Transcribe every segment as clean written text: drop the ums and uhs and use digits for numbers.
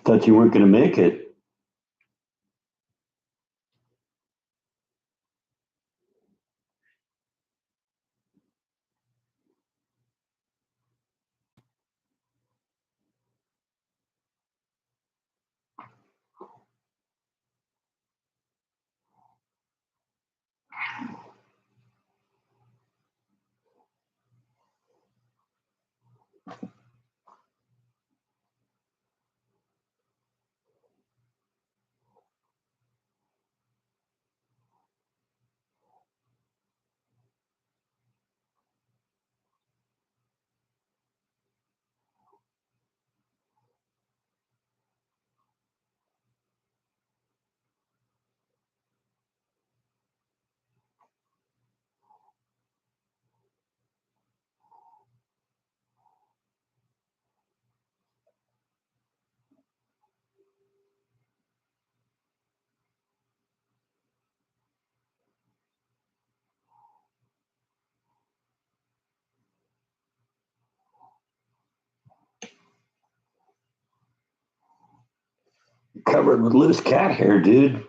Thought you weren't going to make it. Covered with loose cat hair, dude.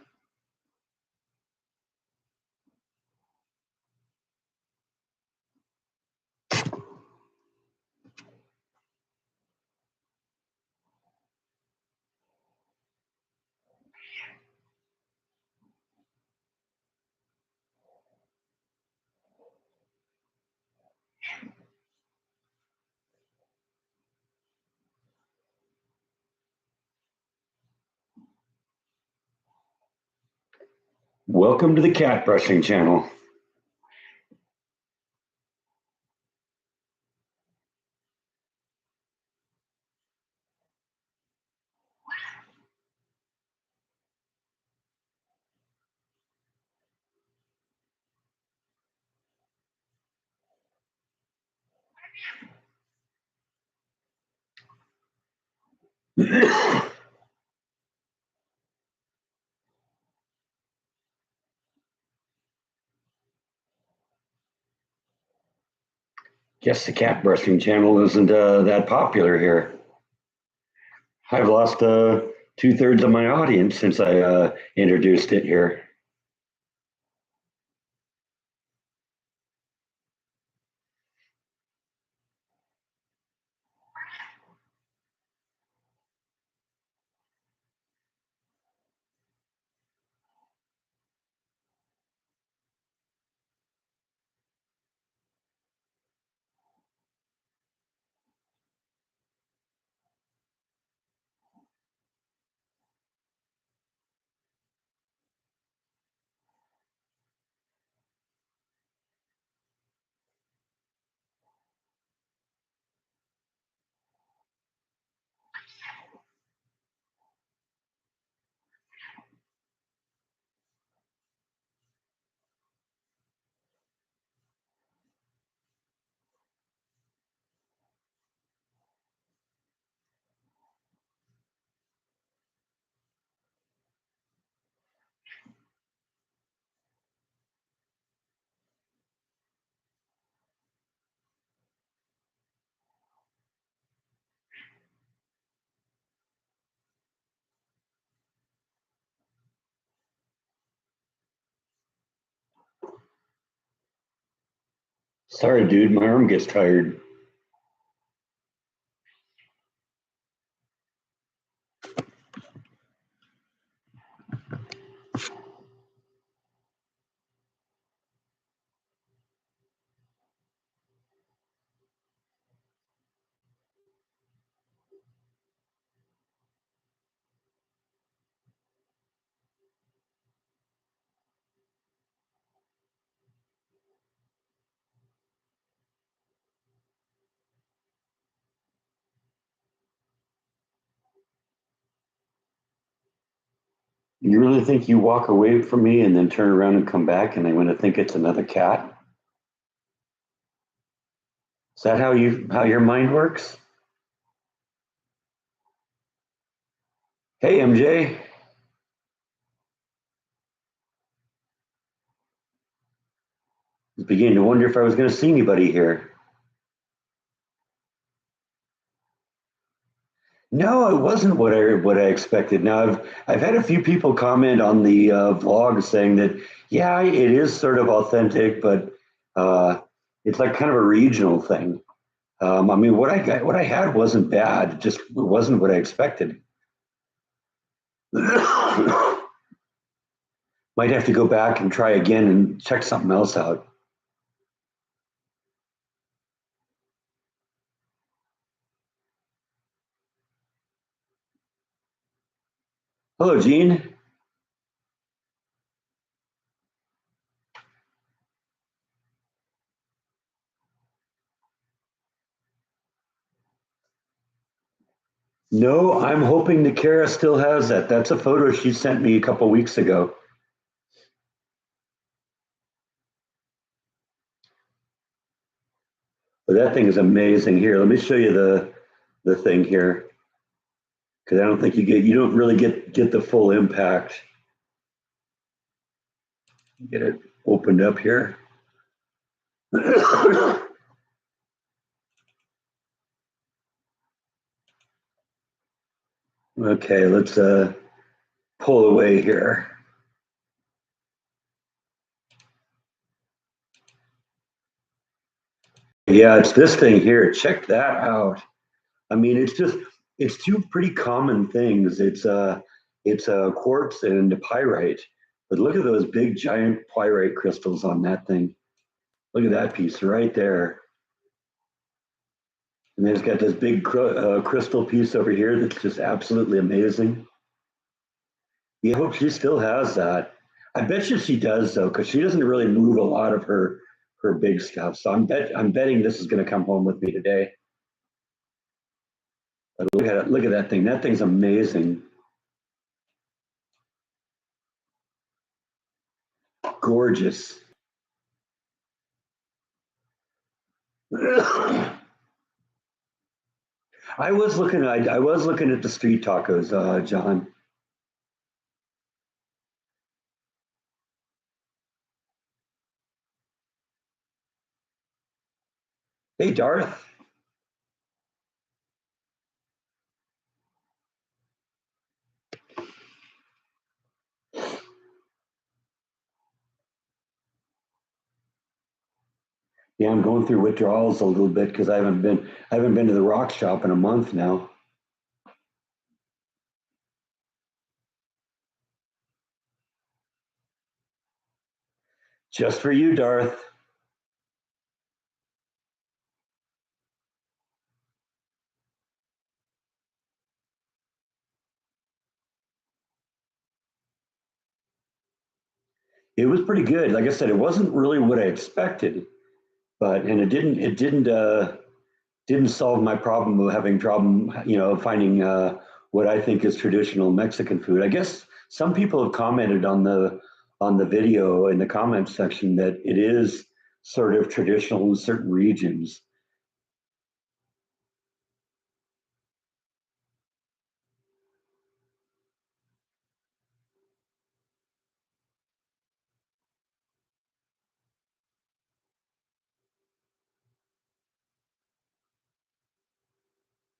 Welcome to the cat brushing channel. Guess the cat brushing channel isn't that popular here. I've lost 2/3 of my audience since I introduced it here. Sorry, dude, my arm gets tired. You really think you walk away from me and then turn around and come back and I'm going to think it's another cat? Is that how your mind works? Hey, MJ. I was beginning to wonder if I was going to see anybody here. No, it wasn't what I expected. Now I've had a few people comment on the vlog saying that yeah, it is sort of authentic, but uh, it's like kind of a regional thing. I mean, what I had wasn't bad. It just wasn't what I expected. Might have to go back and try again and check something else out. Hello, Gene. No, I'm hoping that Kara still has that. That's a photo she sent me a couple weeks ago. But that thing is amazing. Here, let me show you the thing here because I don't think you don't really get the full impact. Get it opened up here. Okay, let's pull away here. Yeah, it's this thing here. Check that out. I mean, it's two pretty common things. It's a quartz and a pyrite. But look at those big giant pyrite crystals on that thing. Look at that piece right there. And then it's got this big crystal piece over here that's just absolutely amazing. Yeah, I hope she still has that. I bet you she does though, because she doesn't really move a lot of her big stuff. So I'm betting this is going to come home with me today. But look at it, look at that thing. That thing's amazing. Gorgeous. I was looking at the street tacos, John. Hey, Darth. Yeah, I'm going through withdrawals a little bit because I haven't been to the rock shop in a month now. Just for you, Darth. It was pretty good. Like I said, it wasn't really what I expected, but and it didn't solve my problem of having problem, finding what I think is traditional Mexican food. I guess some people have commented on the video in the comments section that it is sort of traditional in certain regions.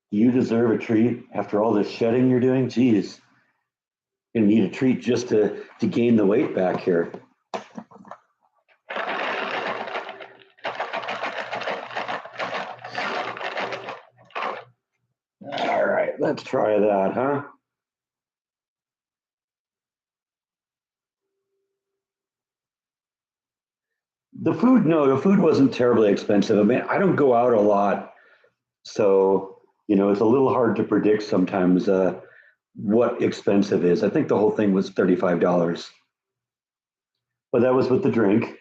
You deserve a treat after all this shedding you're doing. Geez, you're gonna need a treat just to gain the weight back here. All right, let's try that, huh? The food wasn't terribly expensive. I mean, I don't go out a lot, so it's a little hard to predict sometimes what expensive is. I think the whole thing was $35, but that was with the drink.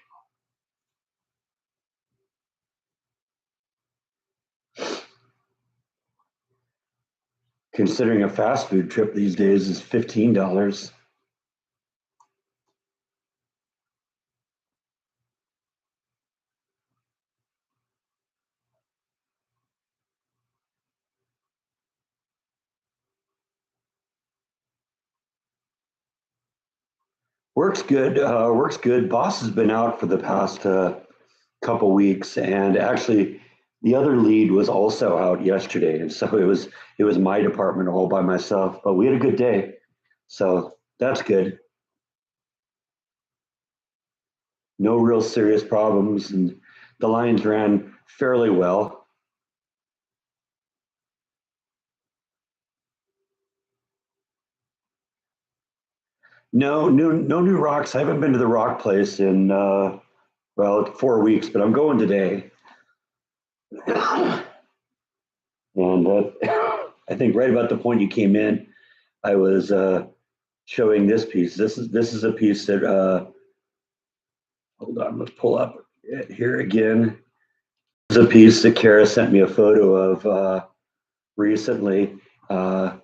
Considering a fast food trip these days is $15. Works good. Works good. Boss has been out for the past couple weeks, and actually, The other lead was also out yesterday, and so it was my department all by myself. But we had a good day, so that's good. No real serious problems, and the lines ran fairly well. No new rocks. I haven't been to the rock place in well 4 weeks, but I'm going today. And I think right about the point you came in, I was showing this piece. This is a piece that hold on, let's pull up it here again. This is a piece that Kara sent me a photo of recently that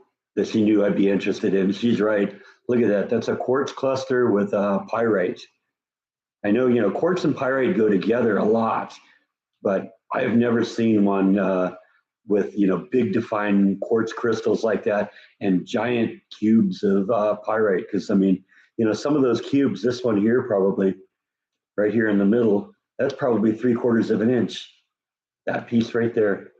she knew I'd be interested in. She's right. Look at that. That's a quartz cluster with pyrite. I know quartz and pyrite go together a lot, but I've never seen one with big defined quartz crystals like that and giant cubes of pyrite. Because I mean, some of those cubes, this one here probably right here in the middle, that's probably 3/4 of an inch. That piece right there.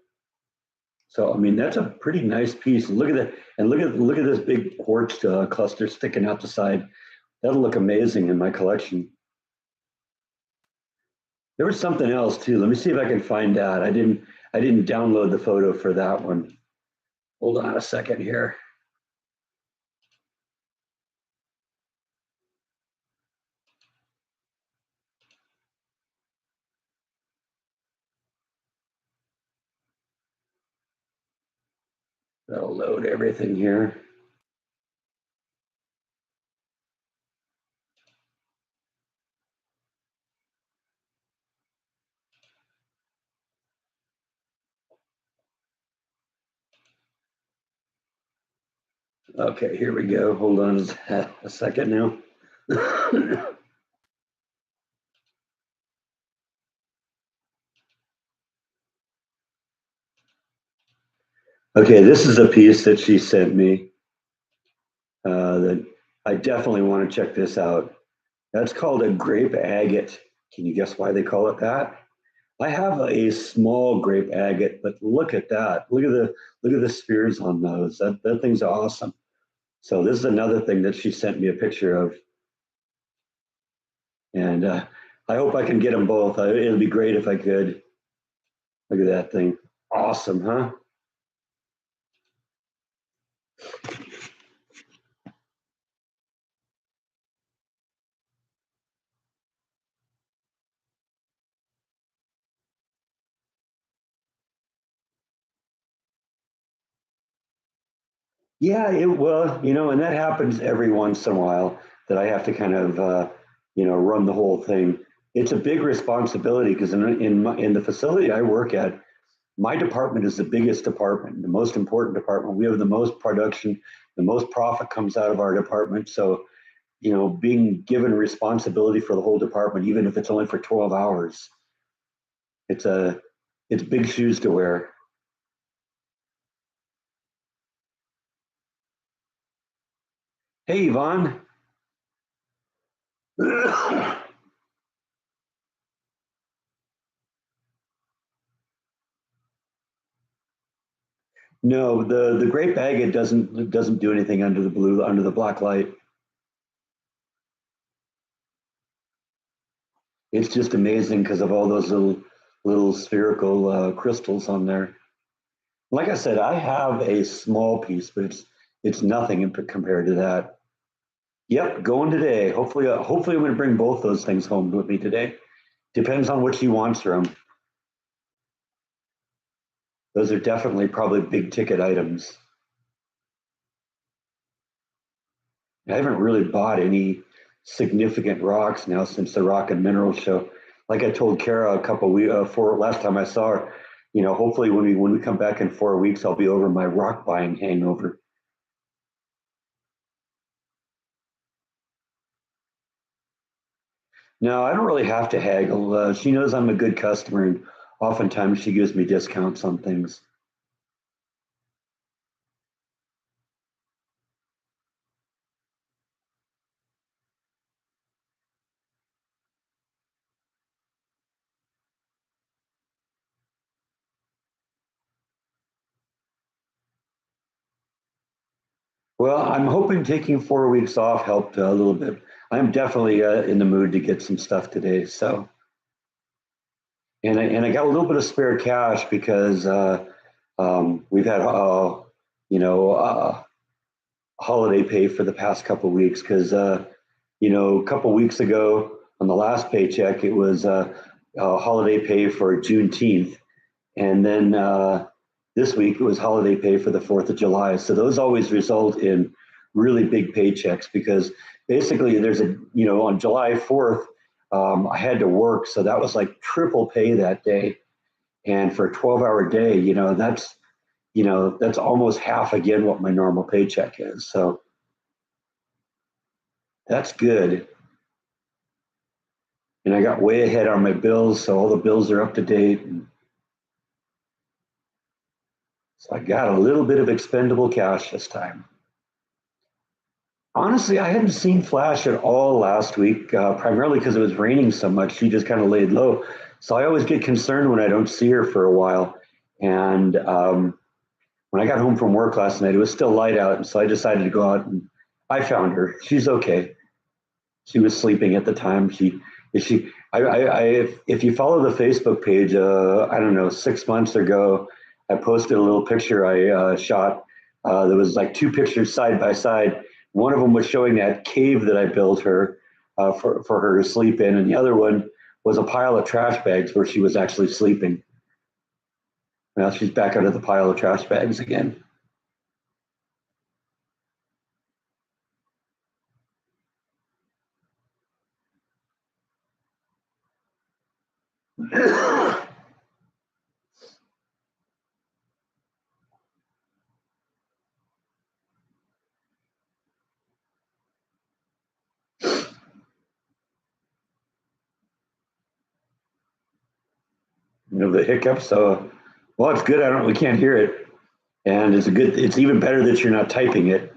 So I mean, that's a pretty nice piece. Look at that, and look at this big quartz cluster sticking out the side. That'll look amazing in my collection. There was something else too. Let me see if I can find that. I didn't download the photo for that one. Hold on a second here. That'll load everything here. Okay, here we go. Hold on a second now. Okay, this is a piece that she sent me that I definitely want to check this out. That's called a grape agate. Can you guess why they call it that? I have a small grape agate, but look at that. Look at the spheres on those. That thing's awesome. So this is another thing that she sent me a picture of, and I hope I can get them both. It'd be great if I could. Look at that thing. Awesome, huh? Yeah, it well, and that happens every once in a while that I have to kind of, run the whole thing. It's a big responsibility because in the facility I work at, my department is the biggest department, the most important department. We have the most production, the most profit comes out of our department. So, being given responsibility for the whole department, even if it's only for 12 hours, it's a it's big shoes to wear. Hey, Yvonne. No, the grape agate doesn't do anything under the black light. It's just amazing because of all those little spherical crystals on there. Like I said, I have a small piece, but it's nothing compared to that. Yep, going today. Hopefully I'm going to bring both those things home with me today. Depends on what she wants from them. Those are definitely probably big ticket items. I haven't really bought any significant rocks now since the Rock and Mineral Show. Like I told Kara a couple weeks for last time I saw her, hopefully when we come back in 4 weeks, I'll be over my rock buying hangover. No, I don't really have to haggle. She knows I'm a good customer, and oftentimes she gives me discounts on things. Well, I'm hoping taking 4 weeks off helped a little bit. I'm definitely in the mood to get some stuff today. So, and I got a little bit of spare cash because we've had you know holiday pay for the past couple of weeks because a couple of weeks ago on the last paycheck it was holiday pay for Juneteenth, and then this week it was holiday pay for the 4th of July. So those always result in really big paychecks because basically there's on July 4th, I had to work. So that was like triple pay that day. And for a 12-hour day, that's almost half again what my normal paycheck is. So that's good. And I got way ahead on my bills. So all the bills are up to date. And so I got a little bit of expendable cash this time. Honestly, I hadn't seen Flash at all last week, primarily because it was raining so much. She just kind of laid low. So I always get concerned when I don't see her for a while. And when I got home from work last night, it was still light out. And so I decided to go out and I found her. She's okay. She was sleeping at the time. If you follow the Facebook page, I don't know, 6 months ago, I posted a little picture I shot. There was like two pictures side by side. One of them was showing that cave that I built her for her to sleep in, and the other one was a pile of trash bags where she was actually sleeping. Now she's back out of the pile of trash bags again. The hiccups. So, well, it's good. We can't hear it, and it's even better that you're not typing it.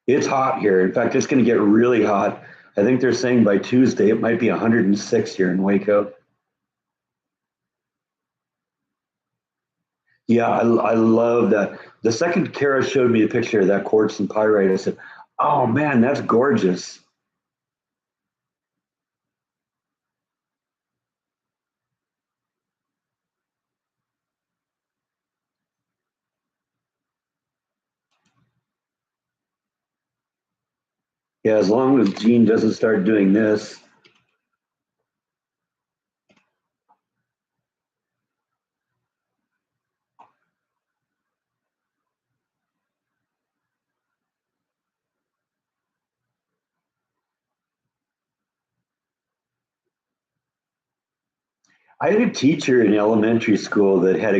It's hot here. In fact, it's going to get really hot. I think they're saying by Tuesday it might be 106 here in Waco. Yeah, I love that. The second Kara showed me a picture of that quartz and pyrite, I said, "Oh man, that's gorgeous." Yeah, as long as Gene doesn't start doing this. I had a teacher in elementary school that had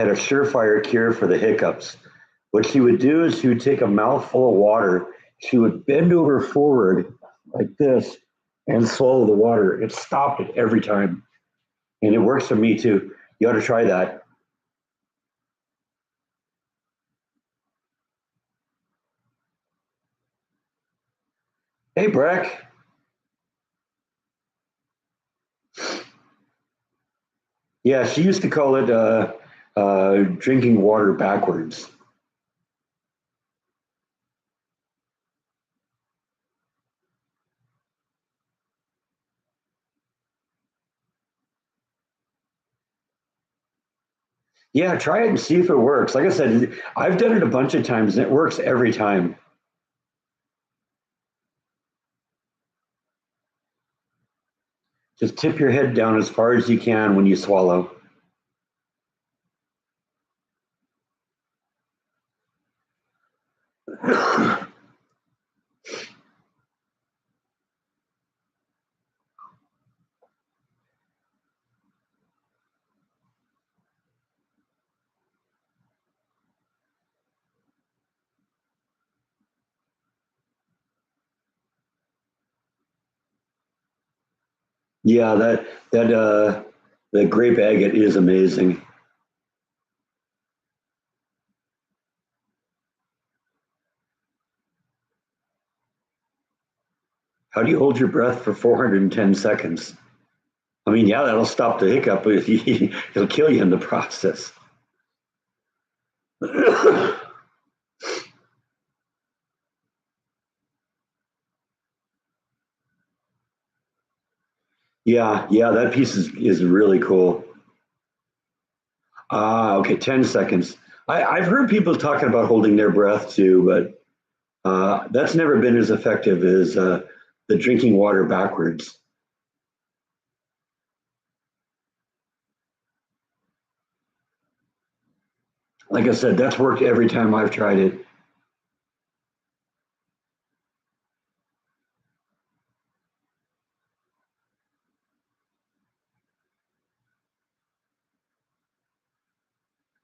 a surefire cure for the hiccups. What she would do is she would take a mouthful of water, she would bend over forward like this and swallow the water. It stopped it every time. And it works for me too. You ought to try that. Hey, Breck. Yeah, she used to call it drinking water backwards. Yeah, try it and see if it works. Like I said, I've done it a bunch of times and it works every time. Just tip your head down as far as you can when you swallow. Yeah, that the grape agate is amazing. How do you hold your breath for 410 seconds? I mean, yeah, that'll stop the hiccup, but it'll kill you in the process. Yeah, yeah, that piece is really cool. Ah, okay, 10 seconds. I've heard people talking about holding their breath too, but that's never been as effective as the drinking water backwards. Like I said, that's worked every time I've tried it.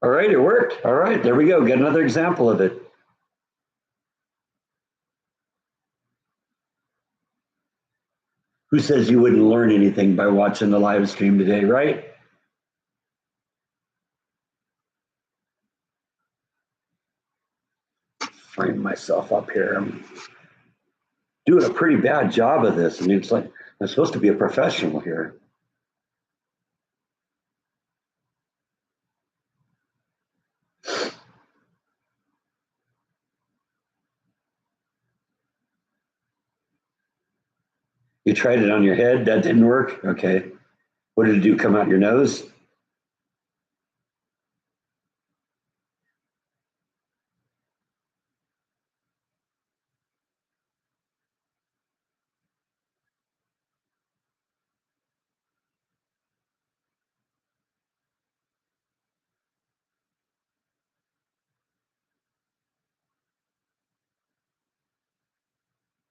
All right, it worked. All right, there we go. Get another example of it. Who says you wouldn't learn anything by watching the live stream today, right? Frame myself up here. I'm doing a pretty bad job of this. I mean, it's like I'm supposed to be a professional here. You tried it on your head. That didn't work. Okay. What did it do? Come out your nose?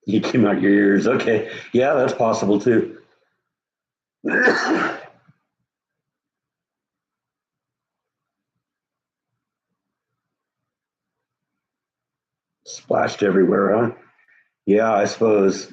You came out your ears. Okay. Yeah, that's possible too. Splashed everywhere, huh? Yeah, I suppose.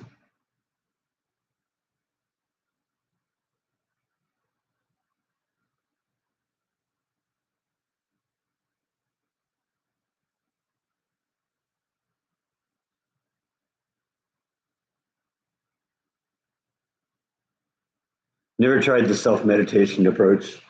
Never tried the self meditation approach.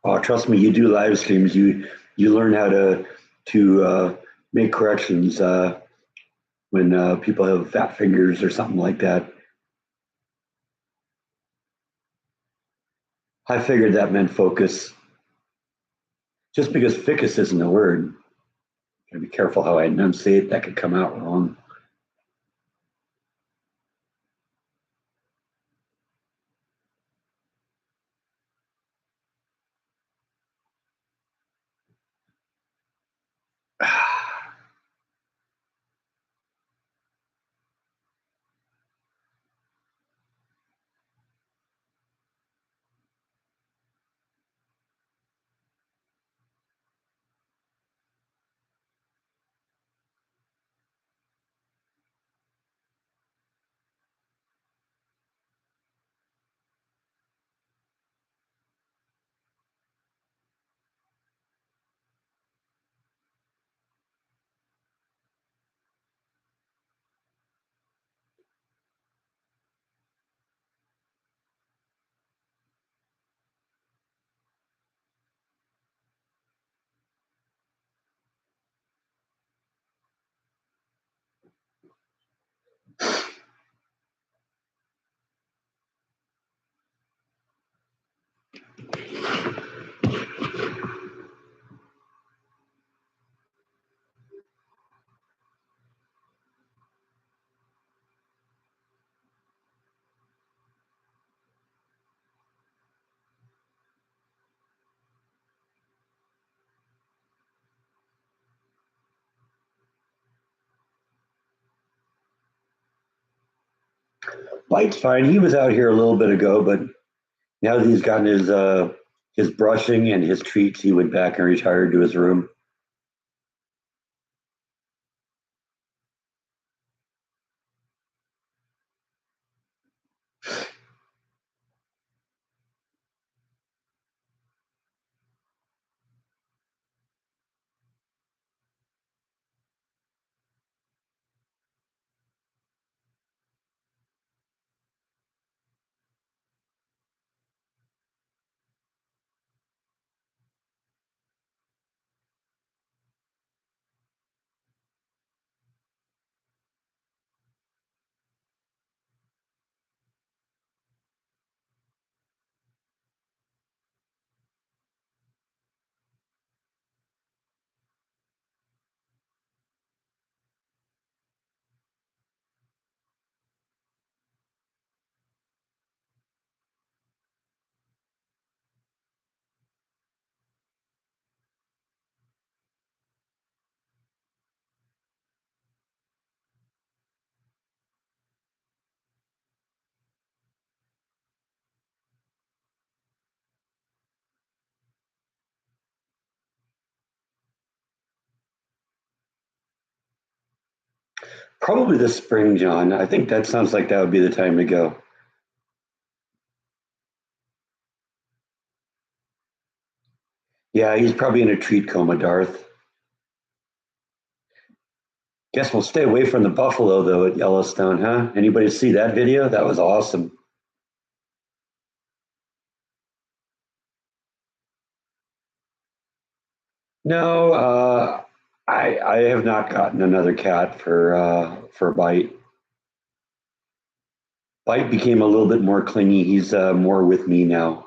Oh, trust me, you do live streams. You learn how to make corrections when people have fat fingers or something like that. I figured that meant focus. Just because ficus isn't a word, gotta be careful how I enunciate. That could come out wrong. Bite's fine. He was out here a little bit ago, but now that he's gotten his brushing and his treats, he went back and retired to his room. Probably the spring, John. I think that sounds like that would be the time to go. Yeah, he's probably in a treat coma, Darth. Guess we'll stay away from the buffalo though at Yellowstone, huh? Anybody see that video? That was awesome. No, I have not gotten another cat for Bite. Bite became a little bit more clingy. He's more with me now.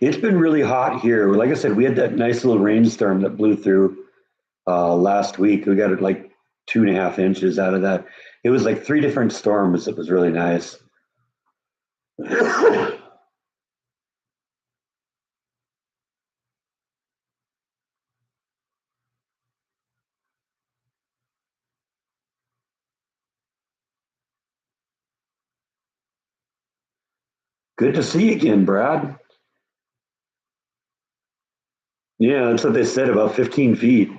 It's been really hot here. Like I said, we had that nice little rainstorm that blew through last week. We got like 2.5 inches out of that. It was like three different storms. It was really nice. Good to see you again, Brad. Yeah, that's what they said, about 15 feet.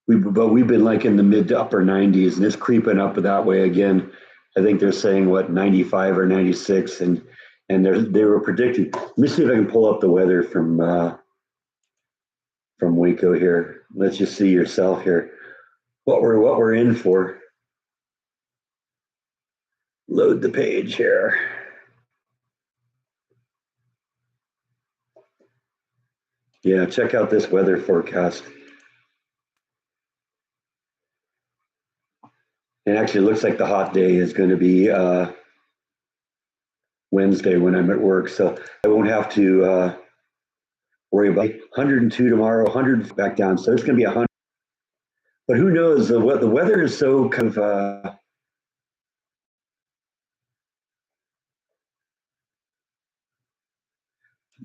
But we've been like in the mid to upper 90s, and it's creeping up that way again. I think they're saying what 95 or 96, and they were predicting. Let me see if I can pull up the weather from Waco here. Let's just see yourself here. What we're in for. Load the page here. Yeah, check out this weather forecast. It actually looks like the hot day is going to be Wednesday when I'm at work, so I won't have to worry about 102 tomorrow, 100 back down. So it's going to be 100. But who knows? The weather is so kind of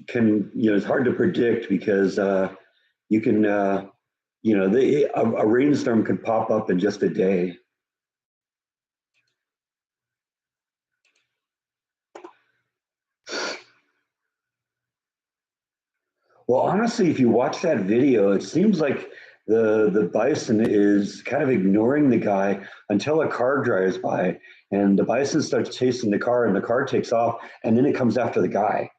it's hard to predict because you can a rainstorm could pop up in just a day. Well, honestly, if you watch that video, it seems like the bison is kind of ignoring the guy until a car drives by, and the bison starts chasing the car, and the car takes off, and then it comes after the guy.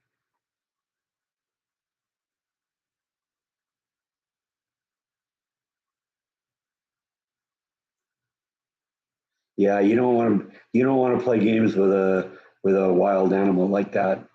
Yeah, you don't want to play games with a wild animal like that.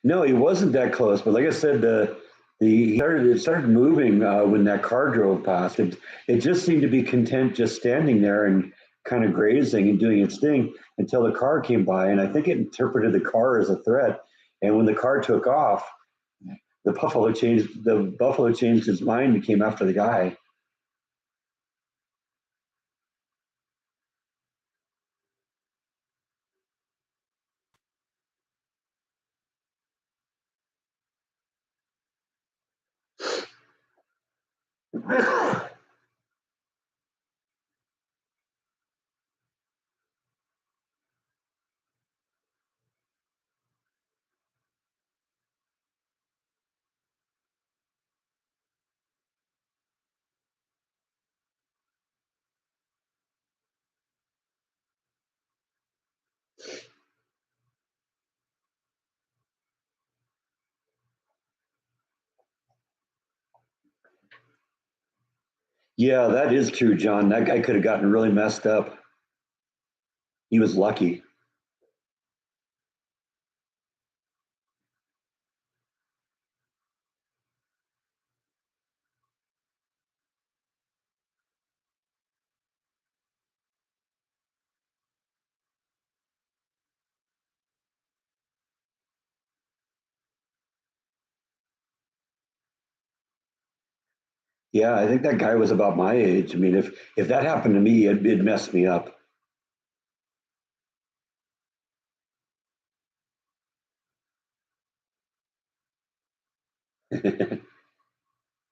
No, he wasn't that close, but like I said, the it started moving when that car drove past. It just seemed to be content just standing there and kind of grazing and doing its thing until the car came by, and I think it interpreted the car as a threat. And when the car took off, the buffalo changed his mind and came after the guy. Yeah, that is true, John. That guy could have gotten really messed up. He was lucky. Yeah, I think that guy was about my age. I mean, if that happened to me, it'd mess me up.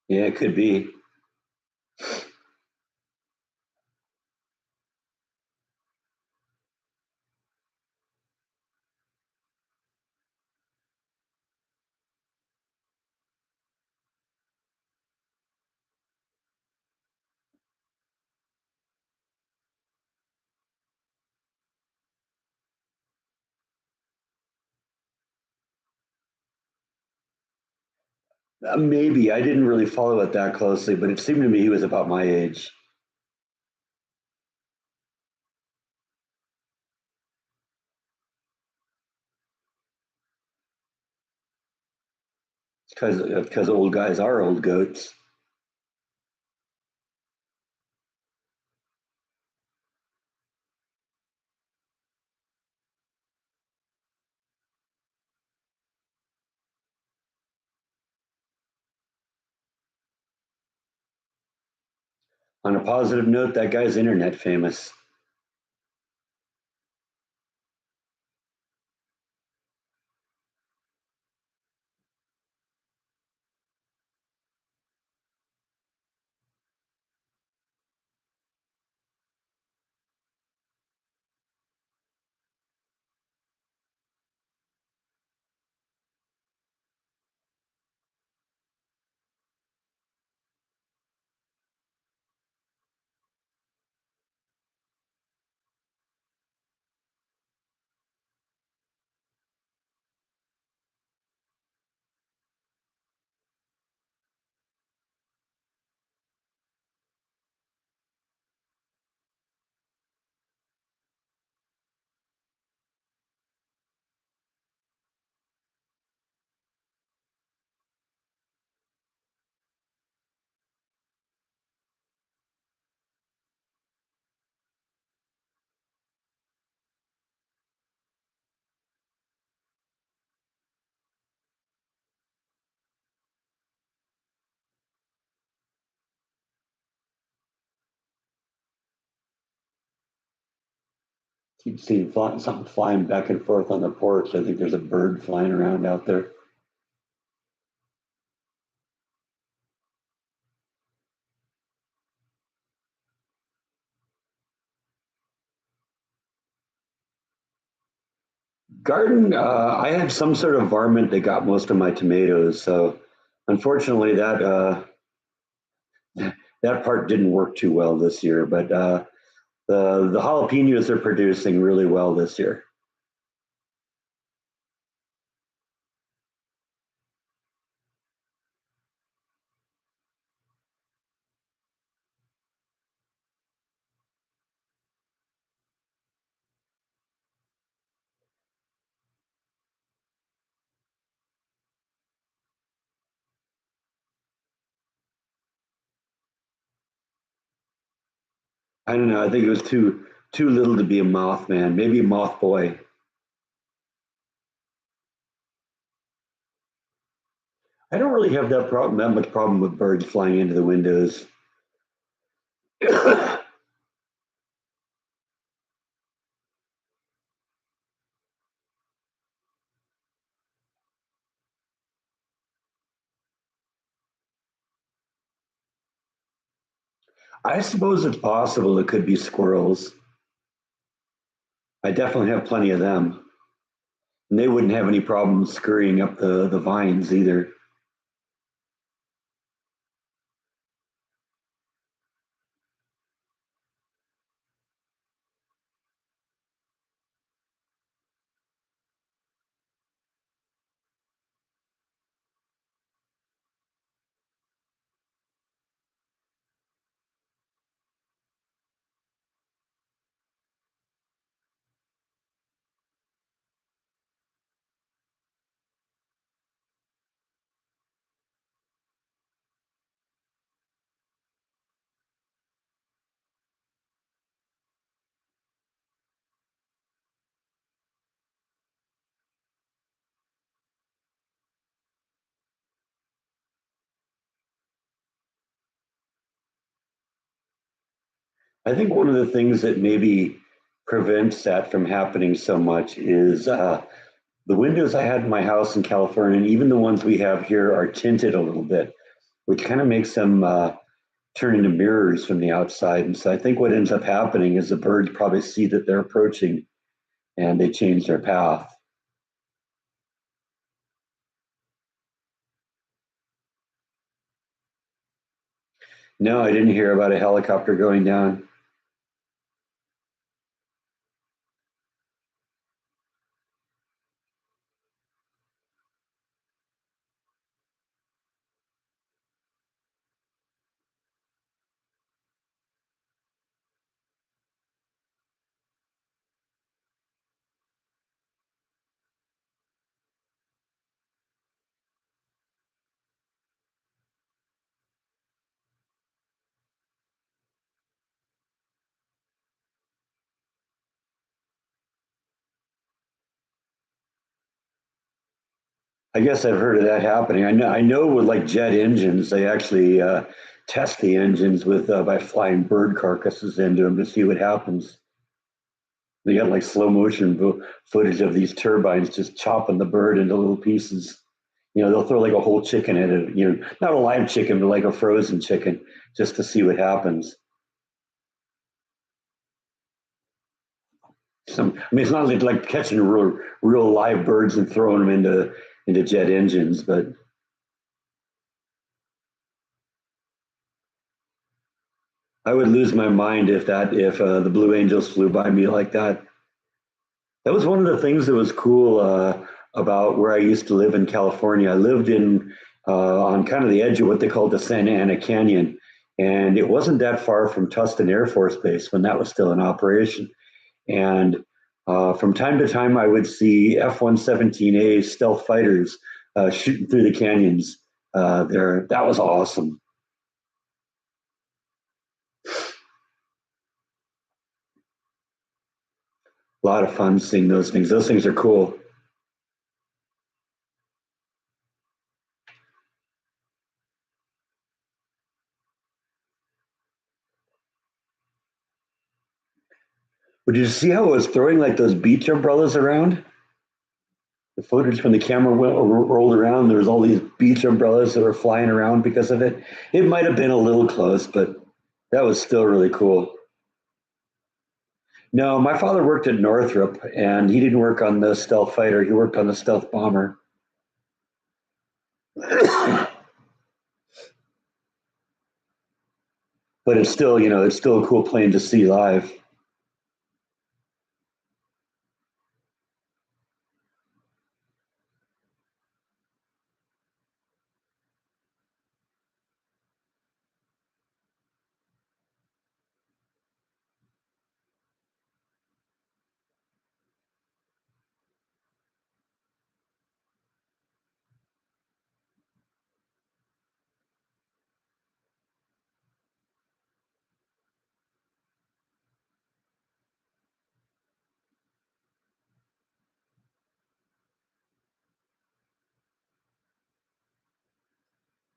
Yeah, it could be. Maybe I didn't really follow it that closely, but it seemed to me he was about my age. Because old guys are old goats. On a positive note, that guy's internet famous. Keep seeing something flying back and forth on the porch. I think there's a bird flying around out there. Garden, I had some sort of varmint that got most of my tomatoes, so unfortunately that part didn't work too well this year. But the jalapenos are producing really well this year. I don't know. I think it was too little to be a mothman. Maybe a moth boy. I don't really have that much problem with birds flying into the windows. I suppose it's possible it could be squirrels. I definitely have plenty of them. And they wouldn't have any problem scurrying up the vines either. I think one of the things that maybe prevents that from happening so much is the windows I had in my house in California, and even the ones we have here, are tinted a little bit. which kind of makes them turn into mirrors from the outside. And so I think what ends up happening is the birds probably see that they're approaching and they change their path. No, I didn't hear about a helicopter going down. I guess I've heard of that happening. I know with like jet engines, they actually test the engines with by flying bird carcasses into them to see what happens. They got like slow motion footage of these turbines just chopping the bird into little pieces. They'll throw like a whole chicken at it, not a live chicken, but like a frozen chicken just to see what happens. I mean, it's not like catching real live birds and throwing them into jet engines, but I would lose my mind if the Blue Angels flew by me like that. That was one of the things that was cool about where I used to live in California. I lived in on kind of the edge of what they called the Santa Ana Canyon, and it wasn't that far from Tustin Air Force Base when that was still in operation. And from time to time, I would see F-117A stealth fighters shooting through the canyons there. That was awesome. A lot of fun seeing those things. Those things are cool. But did you see how it was throwing like those beach umbrellas around? The footage when the camera rolled around, there was all these beach umbrellas that were flying around because of it. It might have been a little close, but that was still really cool. No, my father worked at Northrop, and he didn't work on the stealth fighter. He worked on the stealth bomber. But it's still a cool plane to see live.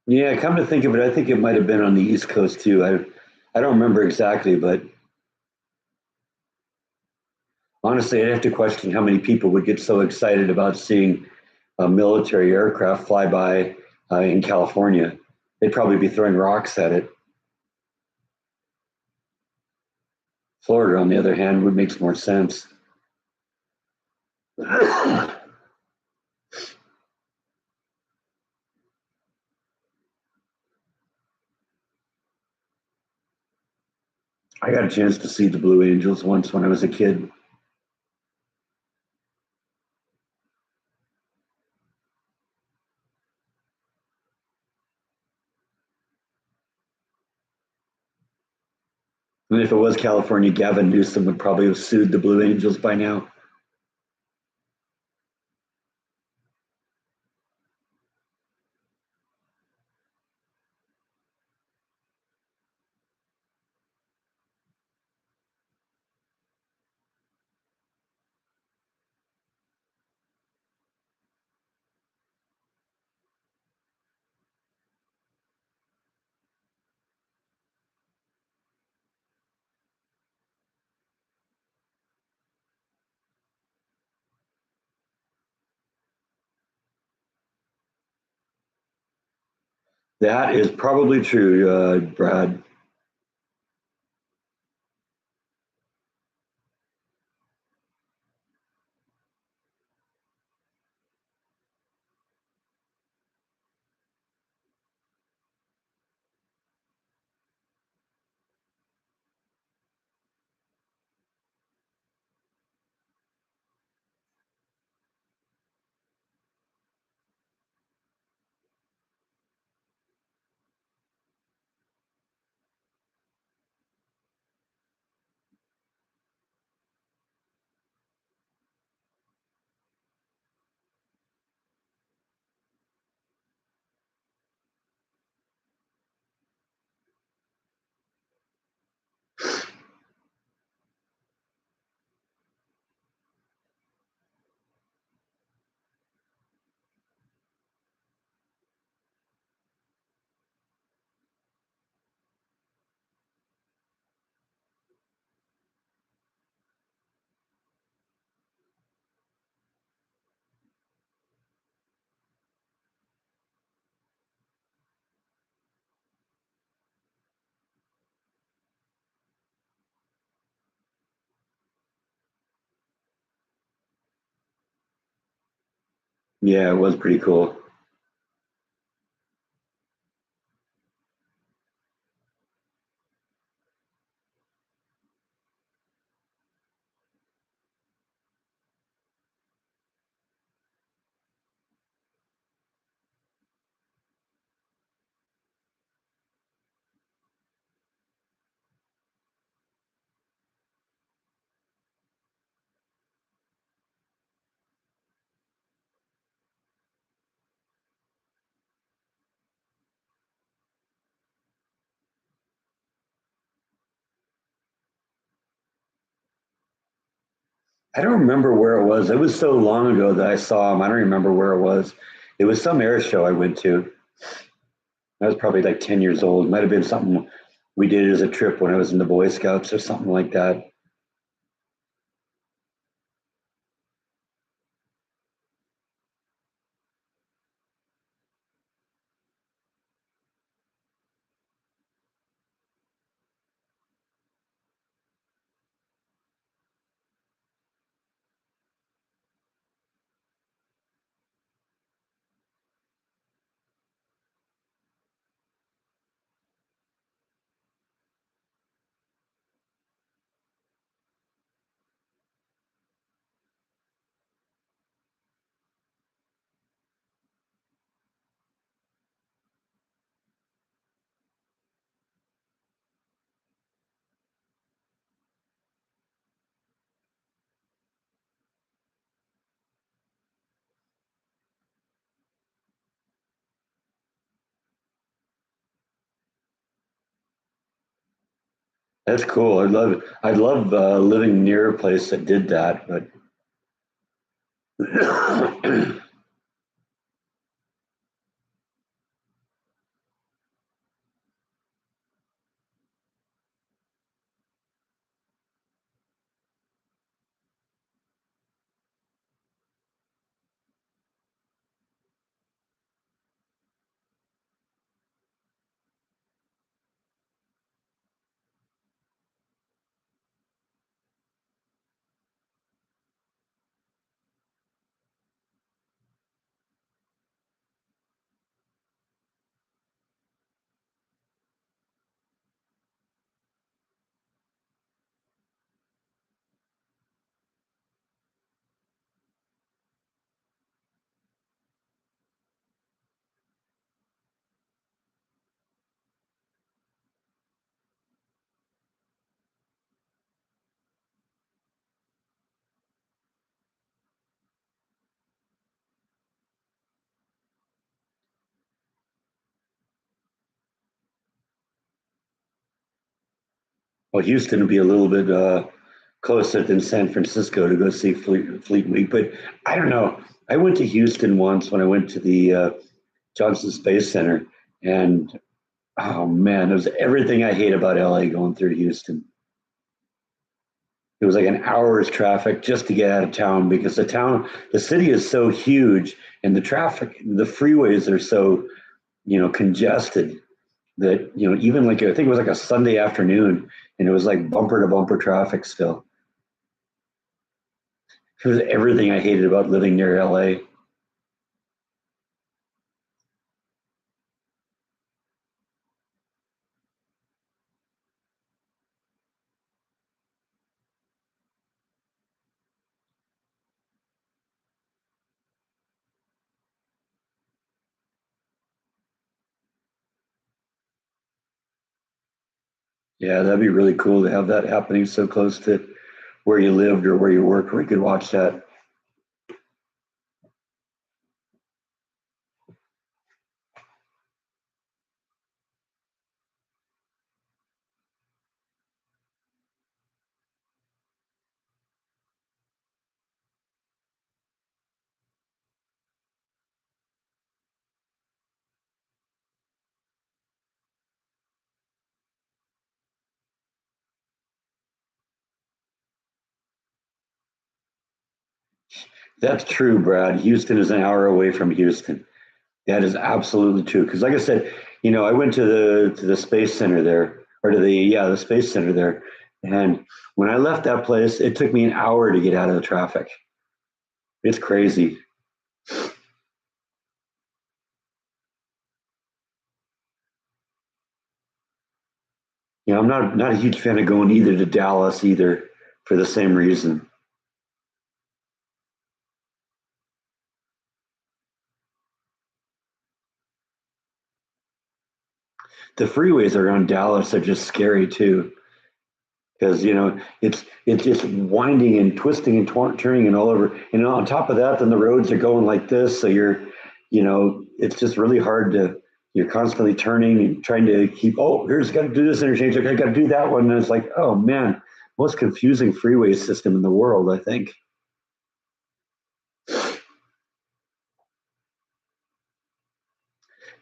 Yeah, come to think of it, I think it might have been on the East Coast too. I don't remember exactly, but honestly, I'd have to question how many people would get so excited about seeing a military aircraft fly by in California. They'd probably be throwing rocks at it. Florida, on the other hand, would makes more sense. I got a chance to see the Blue Angels once when I was a kid. And if it was California, Gavin Newsom would probably have sued the Blue Angels by now. That is probably true, Brad. Yeah, it was pretty cool. I don't remember where it was. It was so long ago that I saw him. I don't remember where it was. It was some air show I went to. I was probably like 10 years old. It might have been something we did as a trip when I was in the Boy Scouts or something like that. That's cool. I'd love living near a place that did that, but well, Houston would be a little bit closer than San Francisco to go see Fleet Week. But I don't know. I went to Houston once when I went to the Johnson Space Center, and oh man, it was everything I hate about LA going through Houston. It was like an hour's traffic just to get out of town because the city is so huge, and the traffic, the freeways are so congested that, even like, I think it was like a Sunday afternoon and it was like bumper to bumper traffic still. It was everything I hated about living near LA. Yeah, that'd be really cool to have that happening so close to where you lived or where you worked, where you could watch that. That's true, Brad. Houston is an hour away from Houston. That is absolutely true. Because, like I said, I went to the space center there, or to the space center there, and when I left that place, it took me an hour to get out of the traffic. It's crazy. I'm not a huge fan of going either to Dallas either for the same reason. The freeways around Dallas are just scary too, because it's just winding and twisting and turning and all over. And on top of that, then the roads are going like this, so it's just really hard to. You're constantly turning and trying to keep. Oh, here's got to do this interchange. Okay, I got to do that one. And it's like, oh man, most confusing freeway system in the world, I think.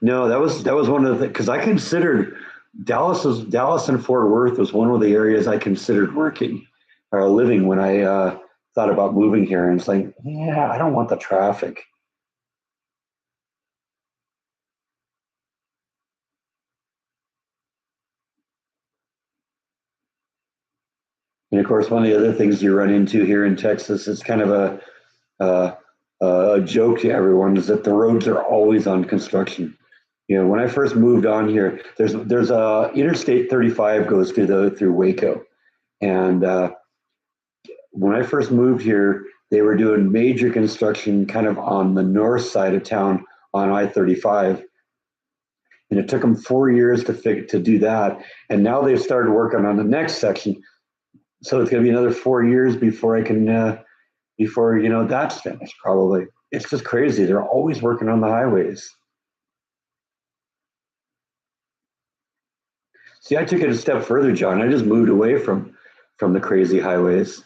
No, that was one of the because I considered Dallas and Fort Worth was one of the areas I considered working or living when I thought about moving here. And it's like, yeah, I don't want the traffic. And of course, one of the other things you run into here in Texas, it's kind of a, a joke to everyone, is that the roads are always on construction. When I first moved on here, there's a Interstate 35 goes through Waco, and when I first moved here, they were doing major construction kind of on the north side of town on I-35, and it took them 4 years to do that. And now they've started working on the next section, so it's going to be another 4 years before I can before that's finished. Probably it's just crazy. They're always working on the highways. See, I took it a step further, John. I just moved away from the crazy highways.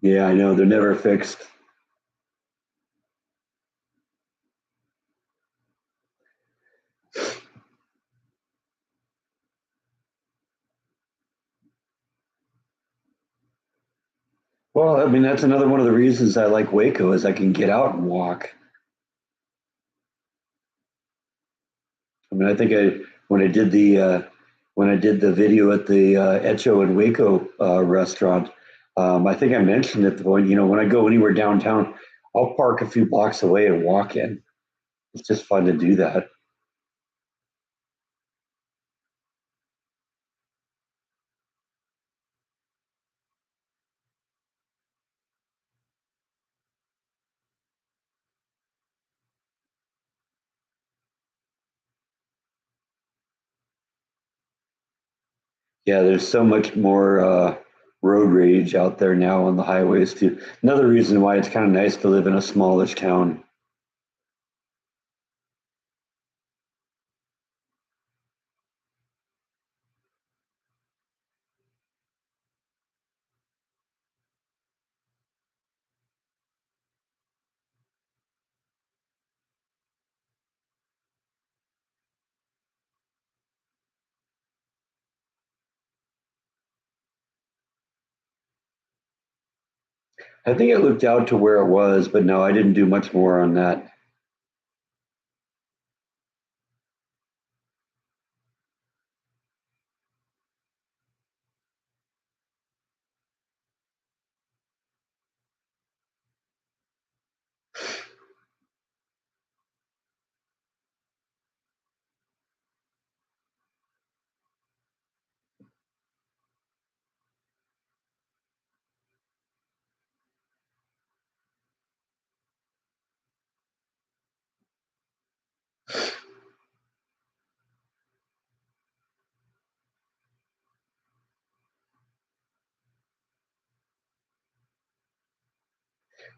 Yeah, I know they're never fixed. Well, I mean, that's another one of the reasons I like Waco is I can get out and walk. I mean, I think when I did the video at the Echo and Waco restaurant, I think I mentioned at the point, when I go anywhere downtown, I'll park a few blocks away and walk in. It's just fun to do that. Yeah, there's so much more road rage out there now on the highways too. Another reason why it's kind of nice to live in a smallish town. I think I looked out to where it was, but no, I didn't do much more on that.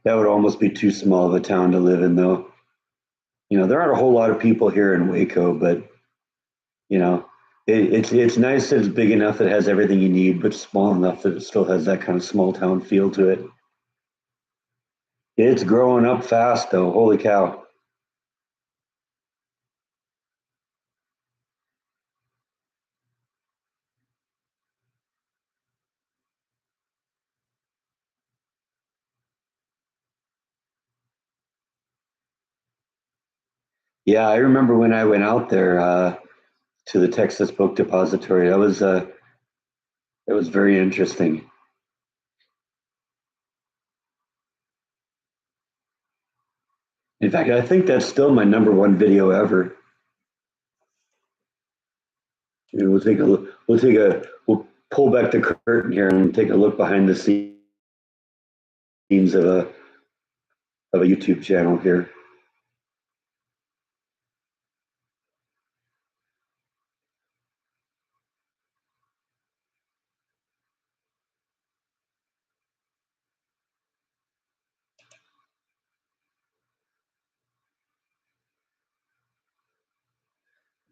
That would almost be too small of a town to live in, though. There aren't a whole lot of people here in Waco, but you know, it's nice that it's big enough that it has everything you need, but small enough that it still has that kind of small town feel to it. It's growing up fast, though. Holy cow! Yeah, I remember when I went out there to the Texas Book Depository. That was very interesting. In fact, I think that's still my number one video ever. We'll take a look. We'll pull back the curtain here and take a look behind the scenes of a YouTube channel here.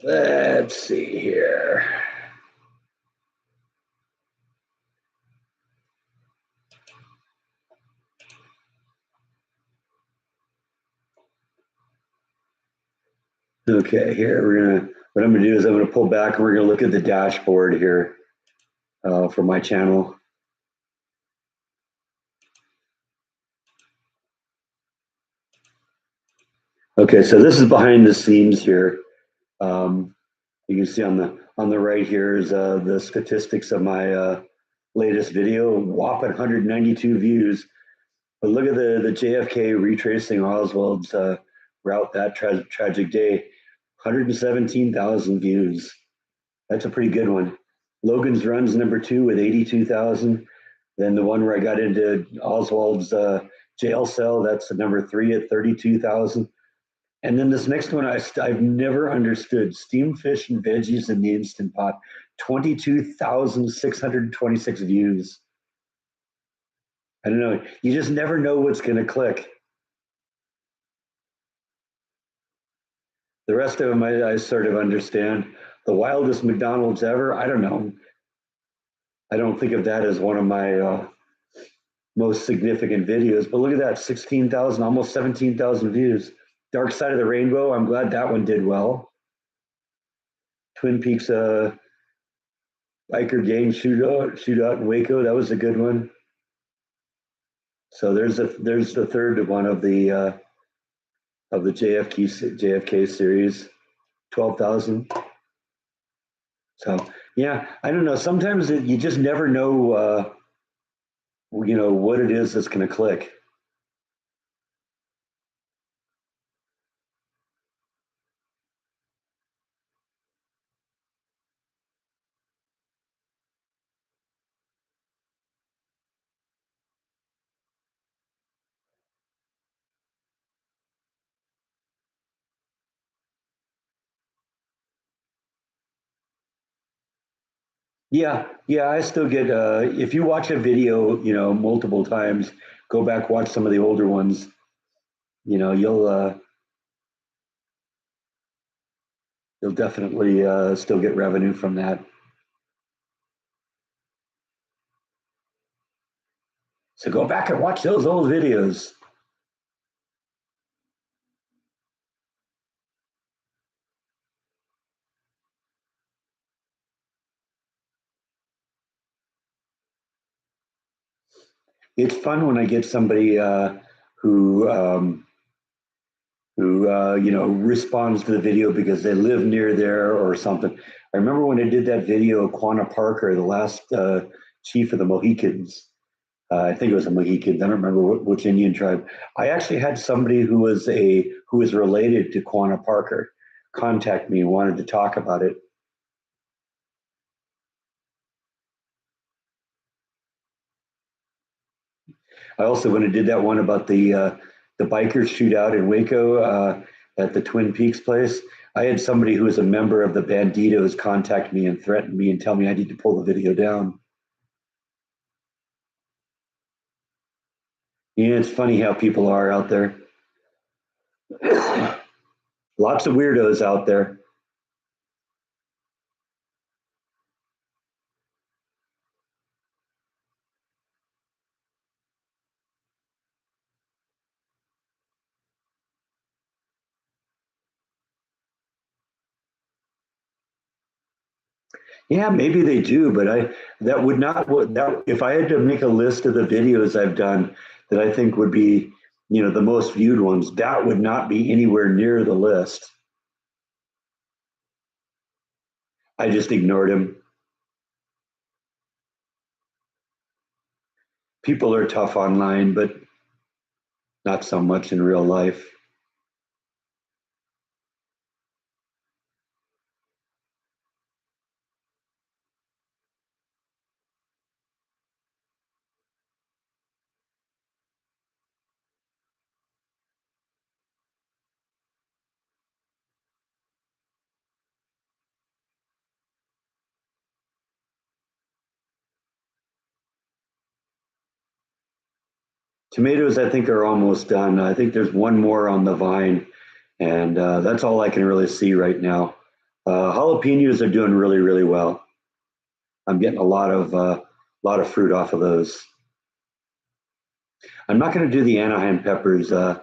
Let's see here. Okay, here what I'm gonna do is I'm gonna pull back and we're gonna look at the dashboard here for my channel. Okay, so this is behind the scenes here. You can see on the right here is the statistics of my latest video, whopping 192 views. But look at the JFK retracing Oswald's route that tragic day, 117,000 views. That's a pretty good one. Logan's Run's number two with 82,000. Then the one where I got into Oswald's jail cell, that's the number three at 32,000. And then this next one I've never understood: steamed fish and veggies in the Instant Pot, 22,626 views. I don't know. You just never know what's going to click. The rest of them I sort of understand. The wildest McDonald's ever, I don't know. I don't think of that as one of my most significant videos, but look at that, 16,000, almost 17,000 views. Dark Side of the Rainbow, I'm glad that one did well. Twin Peaks biker gang shootout in Waco, that was a good one. So there's the third one of the JFK series, 12,000. So yeah, I don't know. Sometimes you just never know, what it is that's going to click. Yeah, yeah. I still get. If you watch a video, multiple times, go back watch some of the older ones. You'll definitely still get revenue from that. So go back and watch those old videos. it's fun when I get somebody who responds to the video because they live near there or something. I remember when I did that video of Quanah Parker, the last chief of the Mohicans. I think it was the Mohicans. I don't remember which Indian tribe. I actually had somebody who was related to Quanah Parker contact me and wanted to talk about it. I also, when I did that one about the bikers shootout in Waco at the Twin Peaks place, I had somebody who was a member of the Banditos contact me and threaten me and tell me I need to pull the video down. Yeah, it's funny how people are out there. Lots of weirdos out there. Yeah, maybe they do, but I that would not that if I had to make a list of the videos I've done that I think would be, the most viewed ones, that would not be anywhere near the list. I just ignored him. People are tough online, but not so much in real life. Tomatoes, I think, are almost done. I think there's one more on the vine, and that's all I can really see right now. Jalapenos are doing really, really well. I'm getting a lot of fruit off of those. I'm not going to do the Anaheim peppers. Again,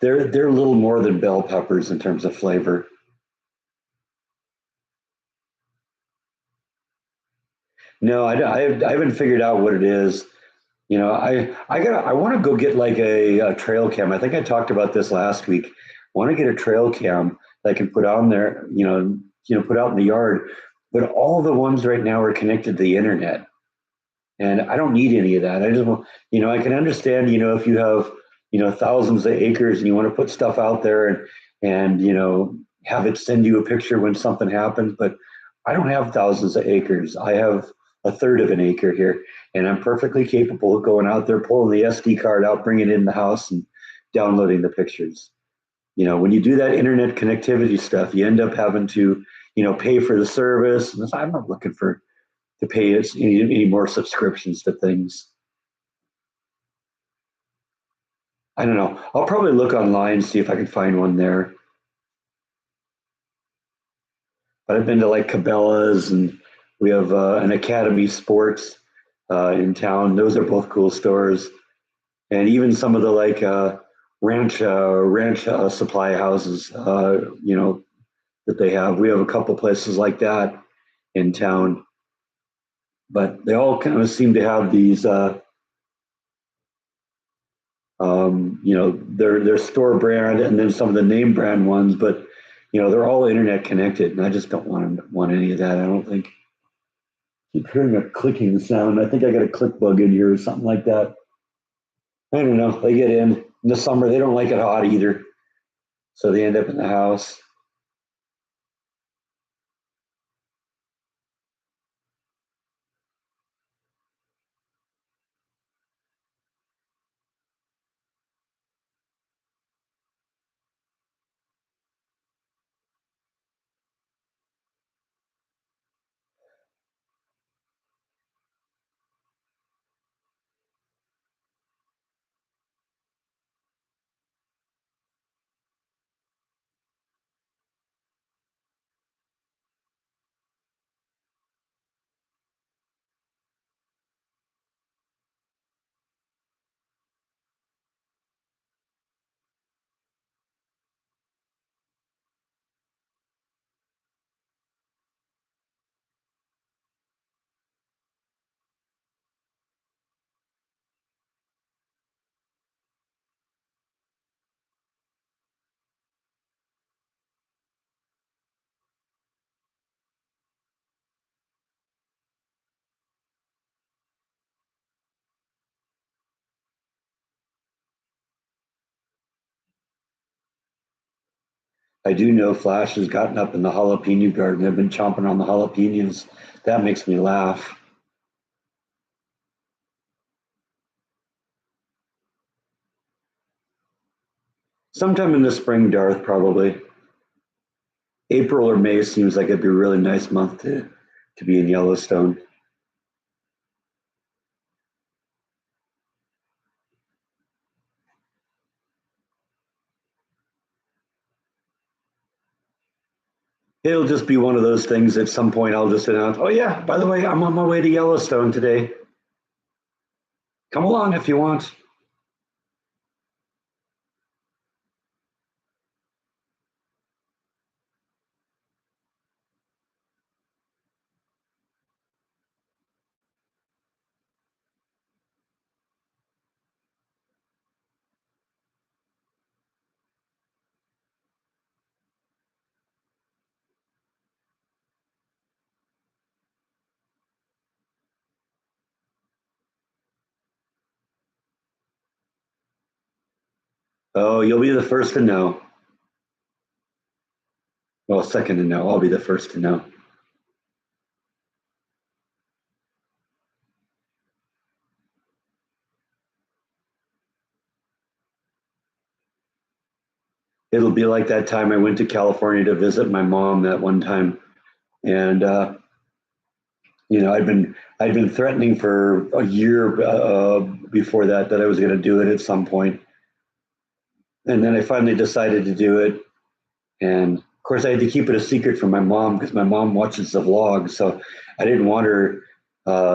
they're a little more than bell peppers in terms of flavor. No, I haven't figured out what it is. I want to go get like a trail cam. I think I talked about this last week. I want to get a trail cam that I can put on there, put out in the yard. But all the ones right now are connected to the internet, and I don't need any of that. I just want, I can understand, if you have, thousands of acres and you want to put stuff out there and have it send you a picture when something happens. But I don't have thousands of acres. I have a third of an acre here, and I'm perfectly capable of going out there, pulling the SD card out, bringing it in the house, and downloading the pictures. When you do that internet connectivity stuff, you end up having to, pay for the service. And I'm not looking for to pay us any more subscriptions to things. I don't know. I'll probably look online, see if I can find one there. But I've been to like Cabela's, and we have an Academy Sports in town. Those are both cool stores. And even some of the like ranch supply houses, that they have. We have a couple places like that in town, but they all kind of seem to have these, their store brand and then some of the name brand ones, but they're all internet connected, and I just don't want any of that. I don't think. Keep hearing a clicking sound. I think I got a click bug in here or something like that. I don't know. They get in the summer. They don't like it hot either, so they end up in the house. I do know Flash has gotten up in the jalapeno garden. I've been chomping on the jalapenos. That makes me laugh. Sometime in the spring, Darth, probably. April or May seems like it'd be a really nice month to be in Yellowstone. It'll just be one of those things at some point I'll just announce, oh yeah, by the way, I'm on my way to Yellowstone today. Come along if you want. Oh, you'll be the first to know. Well, second to know. I'll be the first to know. It'll be like that time I went to California to visit my mom that one time, and I'd been threatening for a year before that I was going to do it at some point, and then I finally decided to do it. And of course, I had to keep it a secret from my mom because my mom watches the vlog, so I didn't want her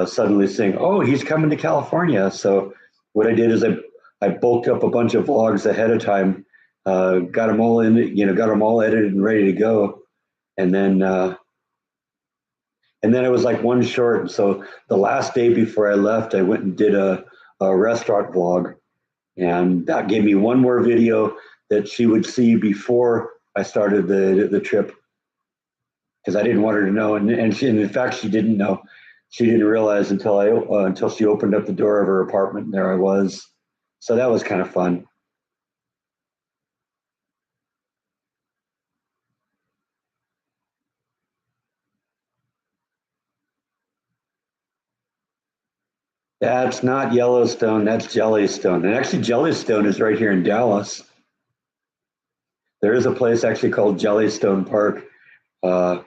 suddenly saying, "Oh, he's coming to California." So what I did is I bulked up a bunch of vlogs ahead of time, got them all in, got them all edited and ready to go, and then it was like one short. So the last day before I left, I went and did a restaurant vlog, and that gave me one more video that she would see before I started the trip because I didn't want her to know, and in fact she didn't know. She didn't realize until she opened up the door of her apartment, and there I was. So that was kind of fun. That's not Yellowstone. That's Jellystone, and actually Jellystone is right here in Dallas. There is a place actually called Jellystone Park, uh,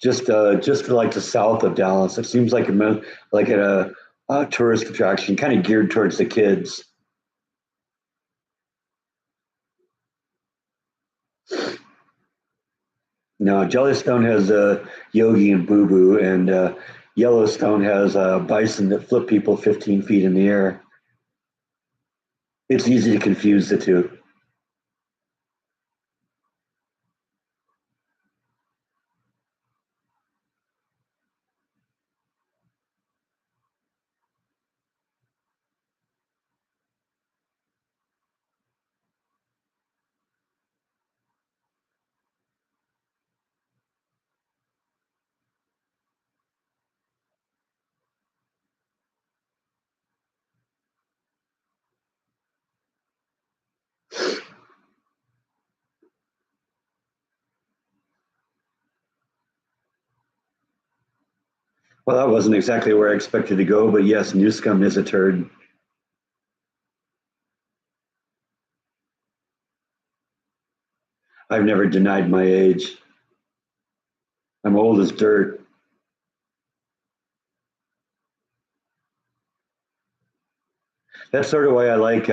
just like the south of Dallas. It seems like a tourist attraction, kind of geared towards the kids. No, Jellystone has Yogi and Boo Boo, and Yellowstone has bison that flip people 15 feet in the air. It's easy to confuse the two. Well, that wasn't exactly where I expected to go, but yes, Newscomb is a turd. I've never denied my age. I'm old as dirt. That's sort of why I like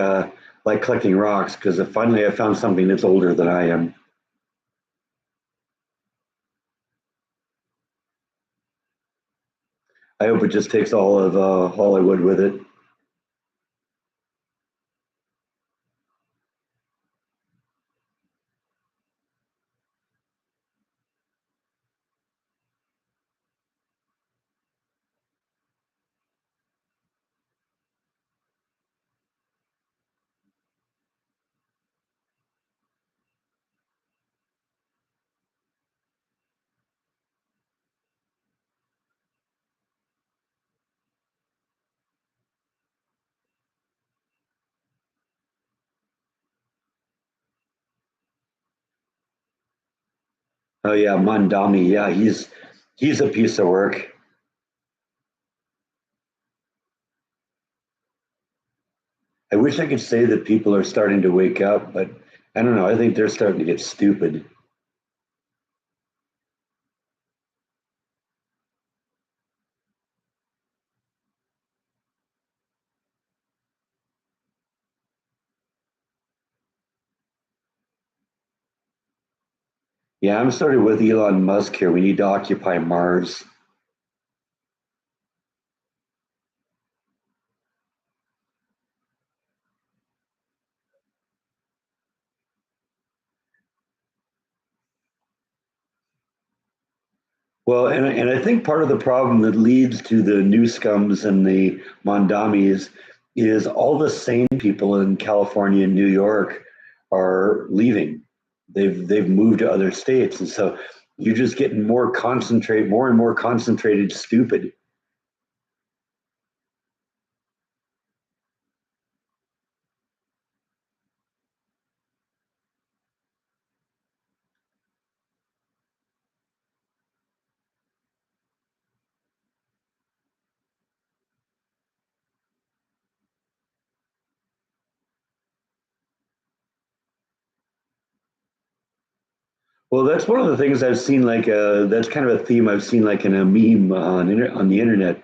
collecting rocks because finally I found something that's older than I am. I hope it just takes all of Hollywood with it. Oh yeah, Mandami. Yeah, he's a piece of work. I wish I could say that people are starting to wake up, but I don't know. I think they're starting to get stupid. Yeah, I'm sort of with Elon Musk here. We need to occupy Mars. Well, and I think part of the problem that leads to the new scums and the Mondamis is all the sane people in California and New York are leaving. They've moved to other states, and so you're just getting more and more concentrated stupid. Well, that's one of the things I've seen. That's kind of a theme I've seen like in a meme on the internet.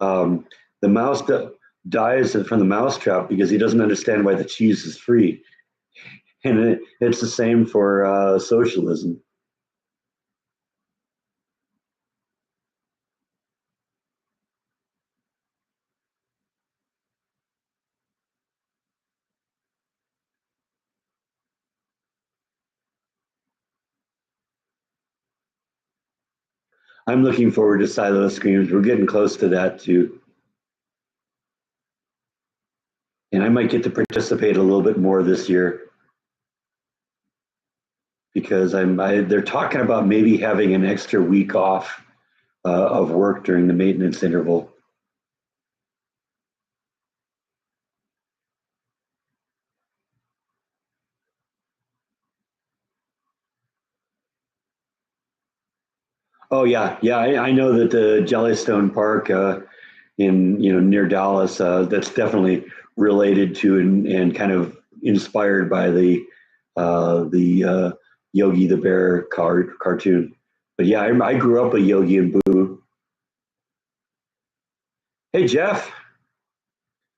Um, the dies from the mousetrap because he doesn't understand why the cheese is free, and it's the same for socialism. I'm looking forward to Silo Screams. We're getting close to that too, and I might get to participate a little bit more this year because they're talking about maybe having an extra week off of work during the maintenance interval. Oh yeah, yeah. I know that the Jellystone Park in near Dallas, that's definitely related to and kind of inspired by the Yogi the Bear cartoon. But yeah, I grew up with Yogi and Boo. Hey Jeff,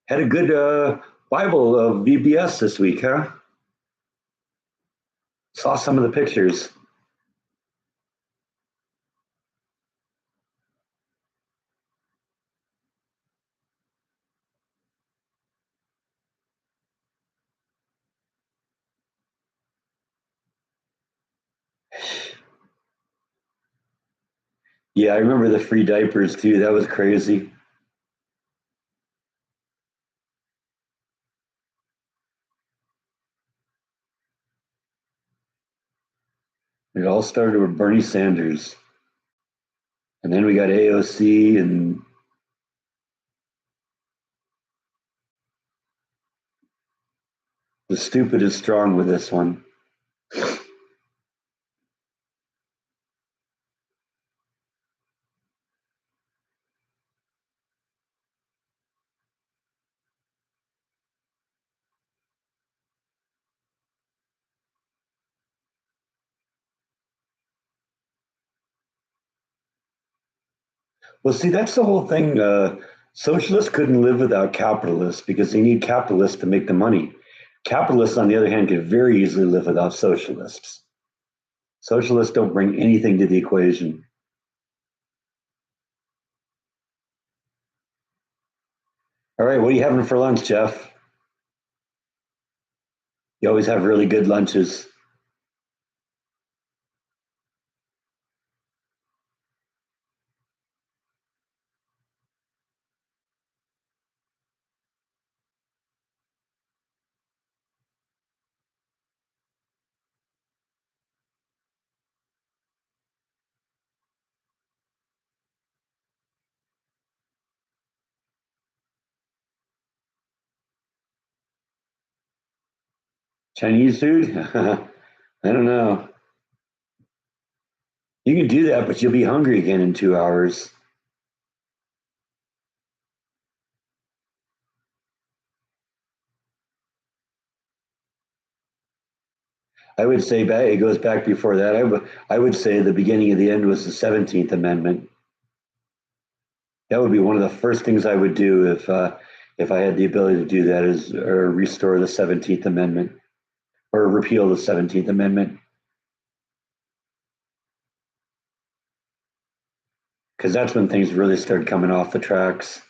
had a good Bible of VBS this week, huh? Saw some of the pictures. Yeah, I remember the free diapers too. That was crazy. It all started with Bernie Sanders, and then we got AOC, and the stupid is strong with this one. Well, see, that's the whole thing. Socialists couldn't live without capitalists because they need capitalists to make the money. Capitalists, on the other hand, could very easily live without socialists. Socialists don't bring anything to the equation. All right, what are you having for lunch, Jeff? You always have really good lunches. Chinese food? I don't know. You can do that, but you'll be hungry again in 2 hours. I would say back, it goes back before that. I would say the beginning of the end was the 17th Amendment. That would be one of the first things I would do if I had the ability to do that is or restore the 17th Amendment or repeal the 17th Amendment because that's when things really started coming off the tracks.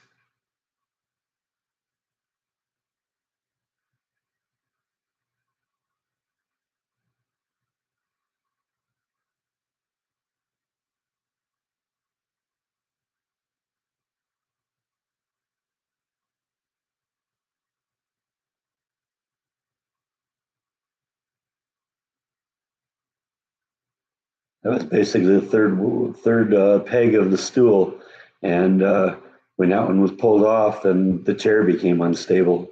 That was basically the third peg of the stool, and when that one was pulled off, then the chair became unstable.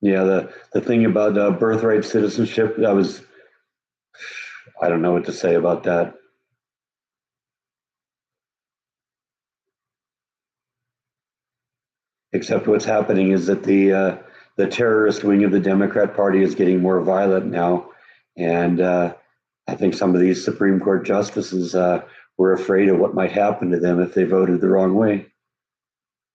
Yeah, the thing about birthright citizenship, that was I don't know what to say about that. Except what's happening is that the terrorist wing of the Democrat Party is getting more violent now, and I think some of these Supreme Court justices were afraid of what might happen to them if they voted the wrong way.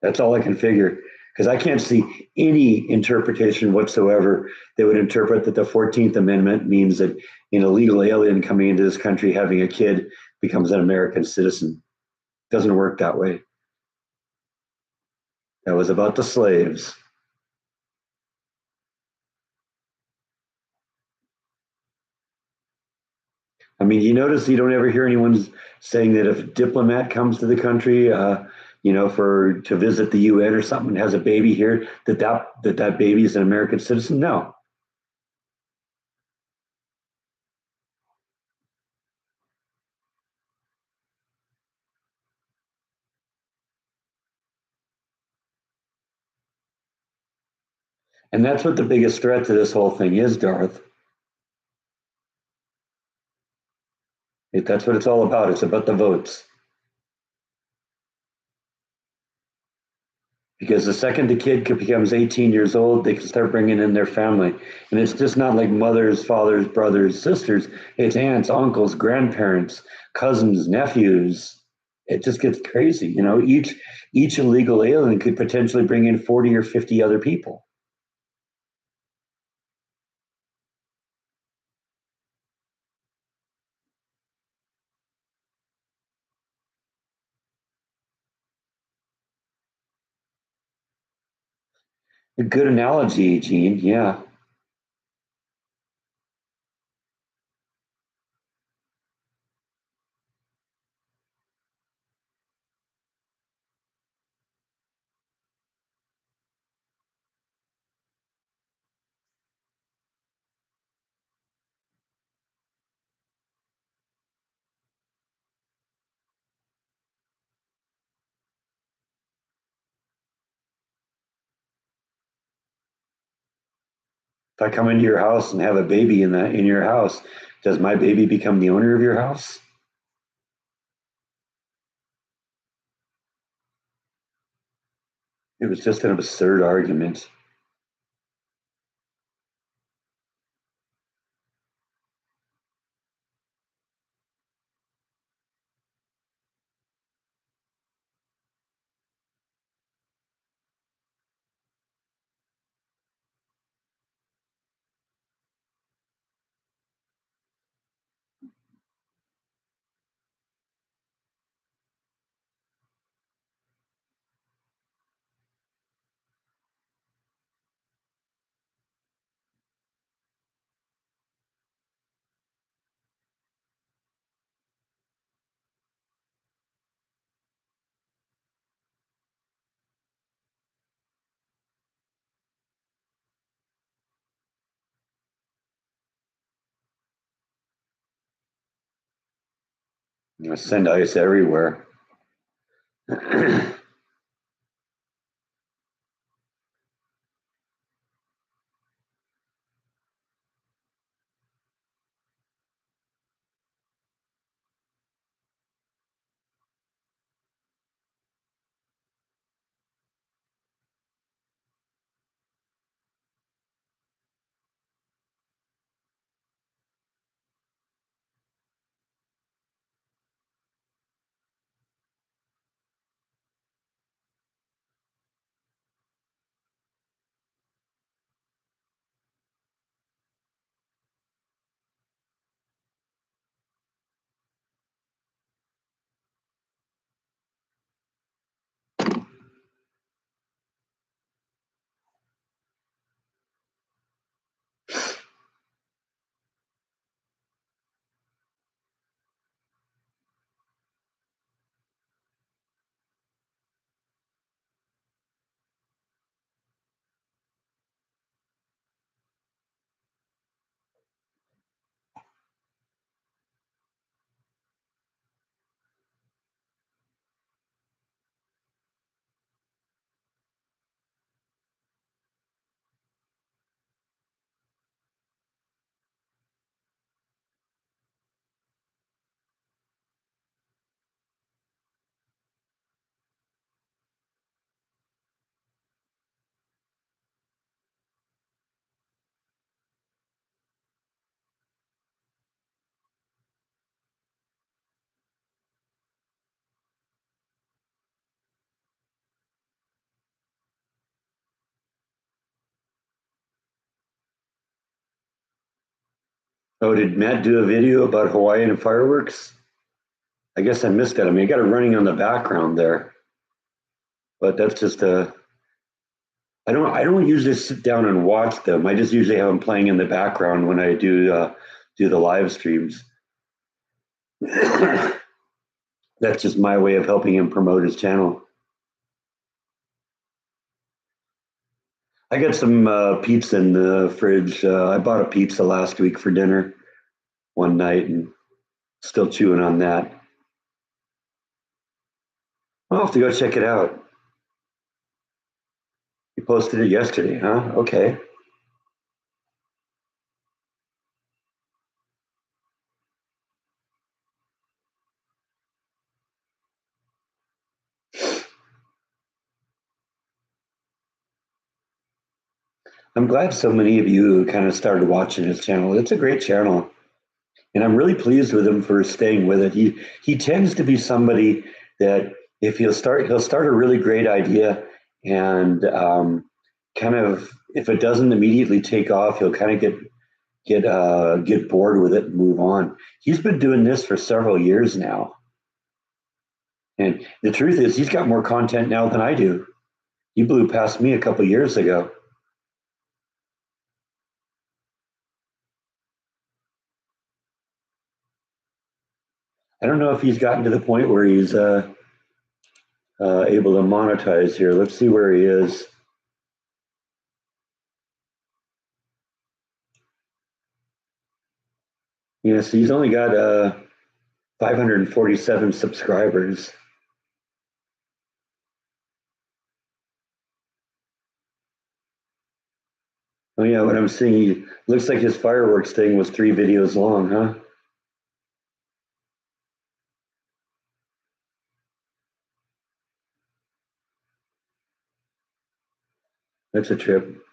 That's all I can figure because I can't see any interpretation whatsoever that would interpret that the 14th Amendment means that an illegal alien coming into this country having a kid becomes an American citizen. It doesn't work that way. That was about the slaves. I mean, you notice you don't ever hear anyone saying that if a diplomat comes to the country, for to visit the UN or something, has a baby here, that baby is an American citizen. No, and that's what the biggest threat to this whole thing is, Darth. That's what it's all about. It's about the votes. Because the second the kid becomes 18 years old, they can start bringing in their family. And it's just not like mothers, fathers, brothers, sisters. It's aunts, uncles, grandparents, cousins, nephews. It just gets crazy. Each illegal alien could potentially bring in 40 or 50 other people. A good analogy, Gene. Yeah. If I come into your house and have a baby in your house, does my baby become the owner of your house? It was just an absurd argument. I send ice everywhere. Oh, did Matt do a video about Hawaiian fireworks? I guess I missed that. I mean, I got it running on the background there, but that's just a. I don't usually sit down and watch them. I just usually have them playing in the background when I do the live streams. That's just my way of helping him promote his channel. I got some pizza in the fridge. I bought a pizza last week for dinner one night and still chewing on that. I'll have to go check it out. You posted it yesterday, huh? Okay. I'm glad so many of you kind of started watching his channel. It's a great channel, and I'm really pleased with him for staying with it. He tends to be somebody that if he'll start a really great idea, and kind of if it doesn't immediately take off, he'll kind of get bored with it and move on. He's been doing this for several years now, and the truth is, he's got more content now than I do. He blew past me a couple years ago. I don't know if he's gotten to the point where he's able to monetize here. Let's see where he is. Yes, he's only got 547 subscribers. Oh yeah, what I'm seeing, he looks like his fireworks thing was 3 videos long, huh? That's a trip.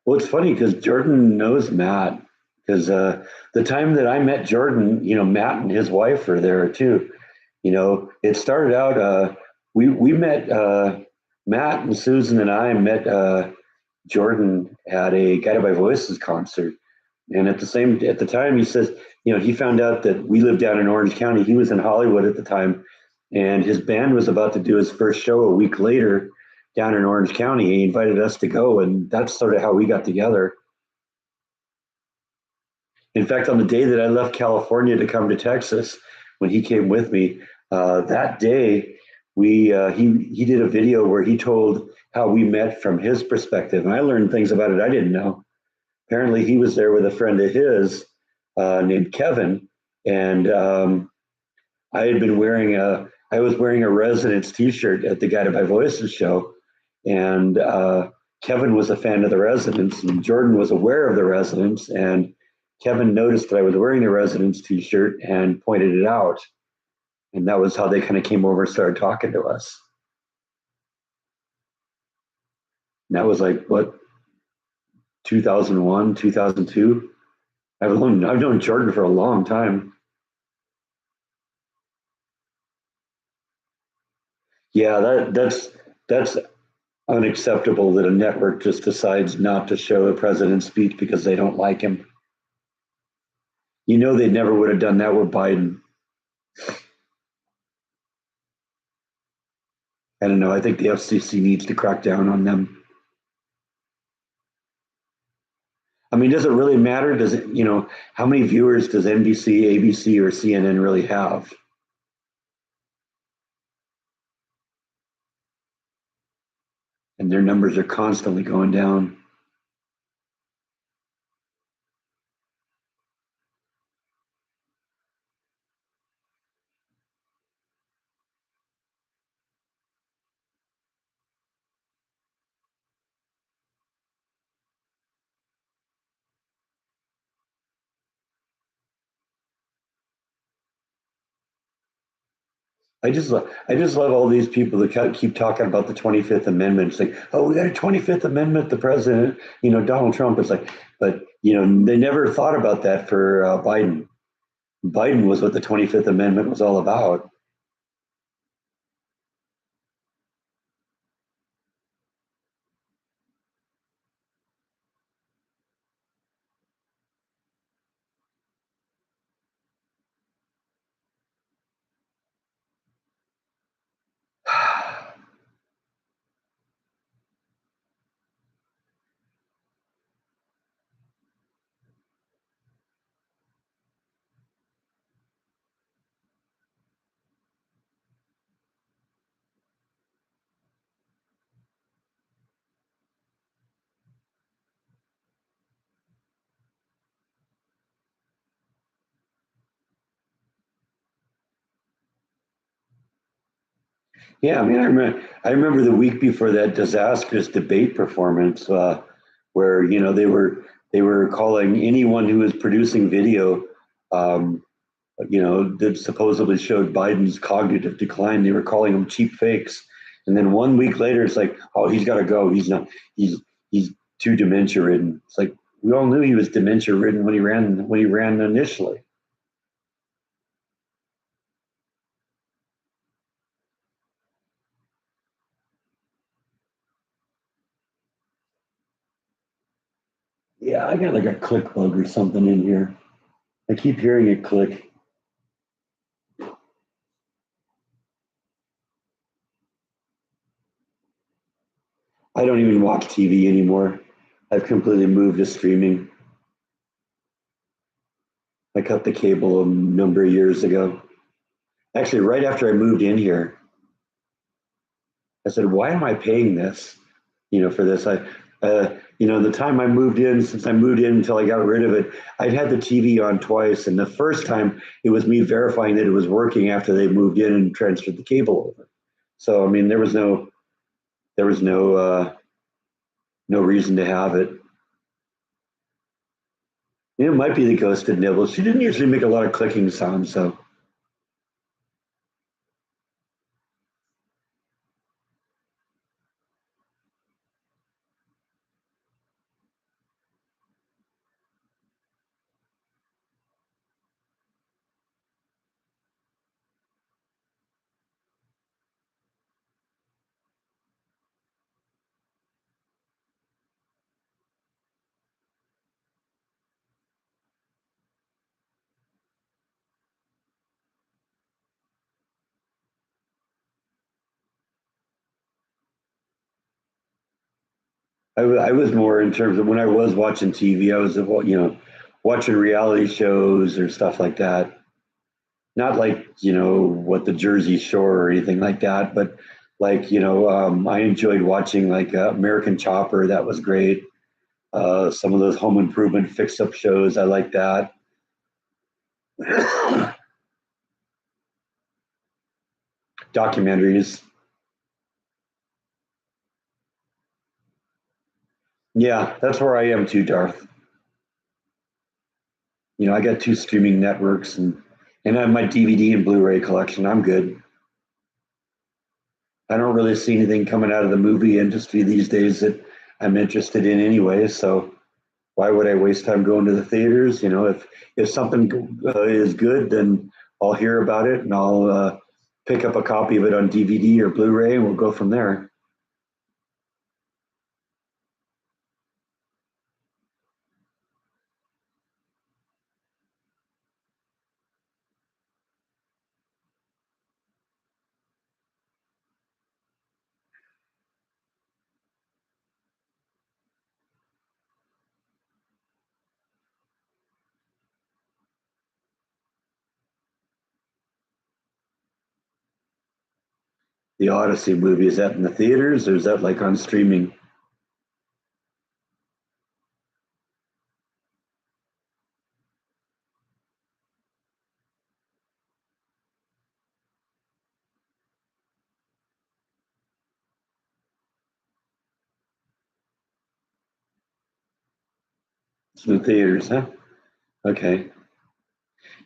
Well, it's funny because Jordan knows Matt. Because the time that I met Jordan, Matt and his wife are there too. It started out. We met Matt and Susan and I met Jordan at a Guided by Voices concert, and at the time he says, he found out that we lived down in Orange County. He was in Hollywood at the time, and his band was about to do his first show a week later down in Orange County. He invited us to go, and that's sort of how we got together. In fact, on the day that I left California to come to Texas, when he came with me, that day he did a video where he told how we met from his perspective, and I learned things about it I didn't know. Apparently, he was there with a friend of his named Kevin, and I was wearing a Resonance T-shirt at the Guided by Voices show, and Kevin was a fan of the Resonance, and Jordan was aware of the Resonance, and Kevin noticed that I was wearing the Resonance T-shirt and pointed it out, and that was how they kind of came over and started talking to us. And that was like what 2001, 2002. I've known Jordan for a long time. Yeah, that's unacceptable that a network just decides not to show a president's speech because they don't like him. They never would have done that with Biden. I don't know. I think the FCC needs to crack down on them. I mean, does it really matter? Does it, how many viewers does NBC, ABC, or CNN really have? And their numbers are constantly going down. I just love all these people that keep talking about the 25th Amendment. It's like, oh, we got a 25th Amendment. The president, Donald Trump. It's like, but they never thought about that for Biden. Biden was what the 25th Amendment was all about. Yeah, I mean, I remember the week before that disastrous debate performance where they were calling anyone who was producing video, um, that supposedly showed Biden's cognitive decline. They were calling them cheap fakes, and then 1 week later, it's like, oh, he's got to go. He's not. He's too dementia ridden. It's like we all knew he was dementia ridden when he ran initially. Yeah, I got like a click bug or something in here. I keep hearing it click. I don't even watch TV anymore. I've completely moved to streaming. I cut the cable a number of years ago. Actually, right after I moved in here, I said, "Why am I paying this? For this?" The time I moved in, since I moved in until I got rid of it, I'd had the TV on twice, and the first time it was me verifying that it was working after they moved in and transferred the cable over. So, I mean, there was no reason to have it. It might be the ghosted nibbles. She didn't usually make a lot of clicking sounds, so I was more in terms of when I was watching TV, I was, watching reality shows or stuff like that. Not like, what the Jersey Shore or anything like that, but like, I enjoyed watching like American Chopper. That was great. Some of those home improvement fix up shows, I like that. Documentaries. Yeah, that's where I am too, Darth. I got two streaming networks and I have my DVD and Blu-ray collection. I'm good. I don't really see anything coming out of the movie industry these days that I'm interested in anyway. So why would I waste time going to the theaters? If something is good, then I'll hear about it and I'll pick up a copy of it on DVD or Blu-ray, and we'll go from there. The Odyssey movie, is that in the theaters or is that like on streaming? It's in the theaters, huh? Okay.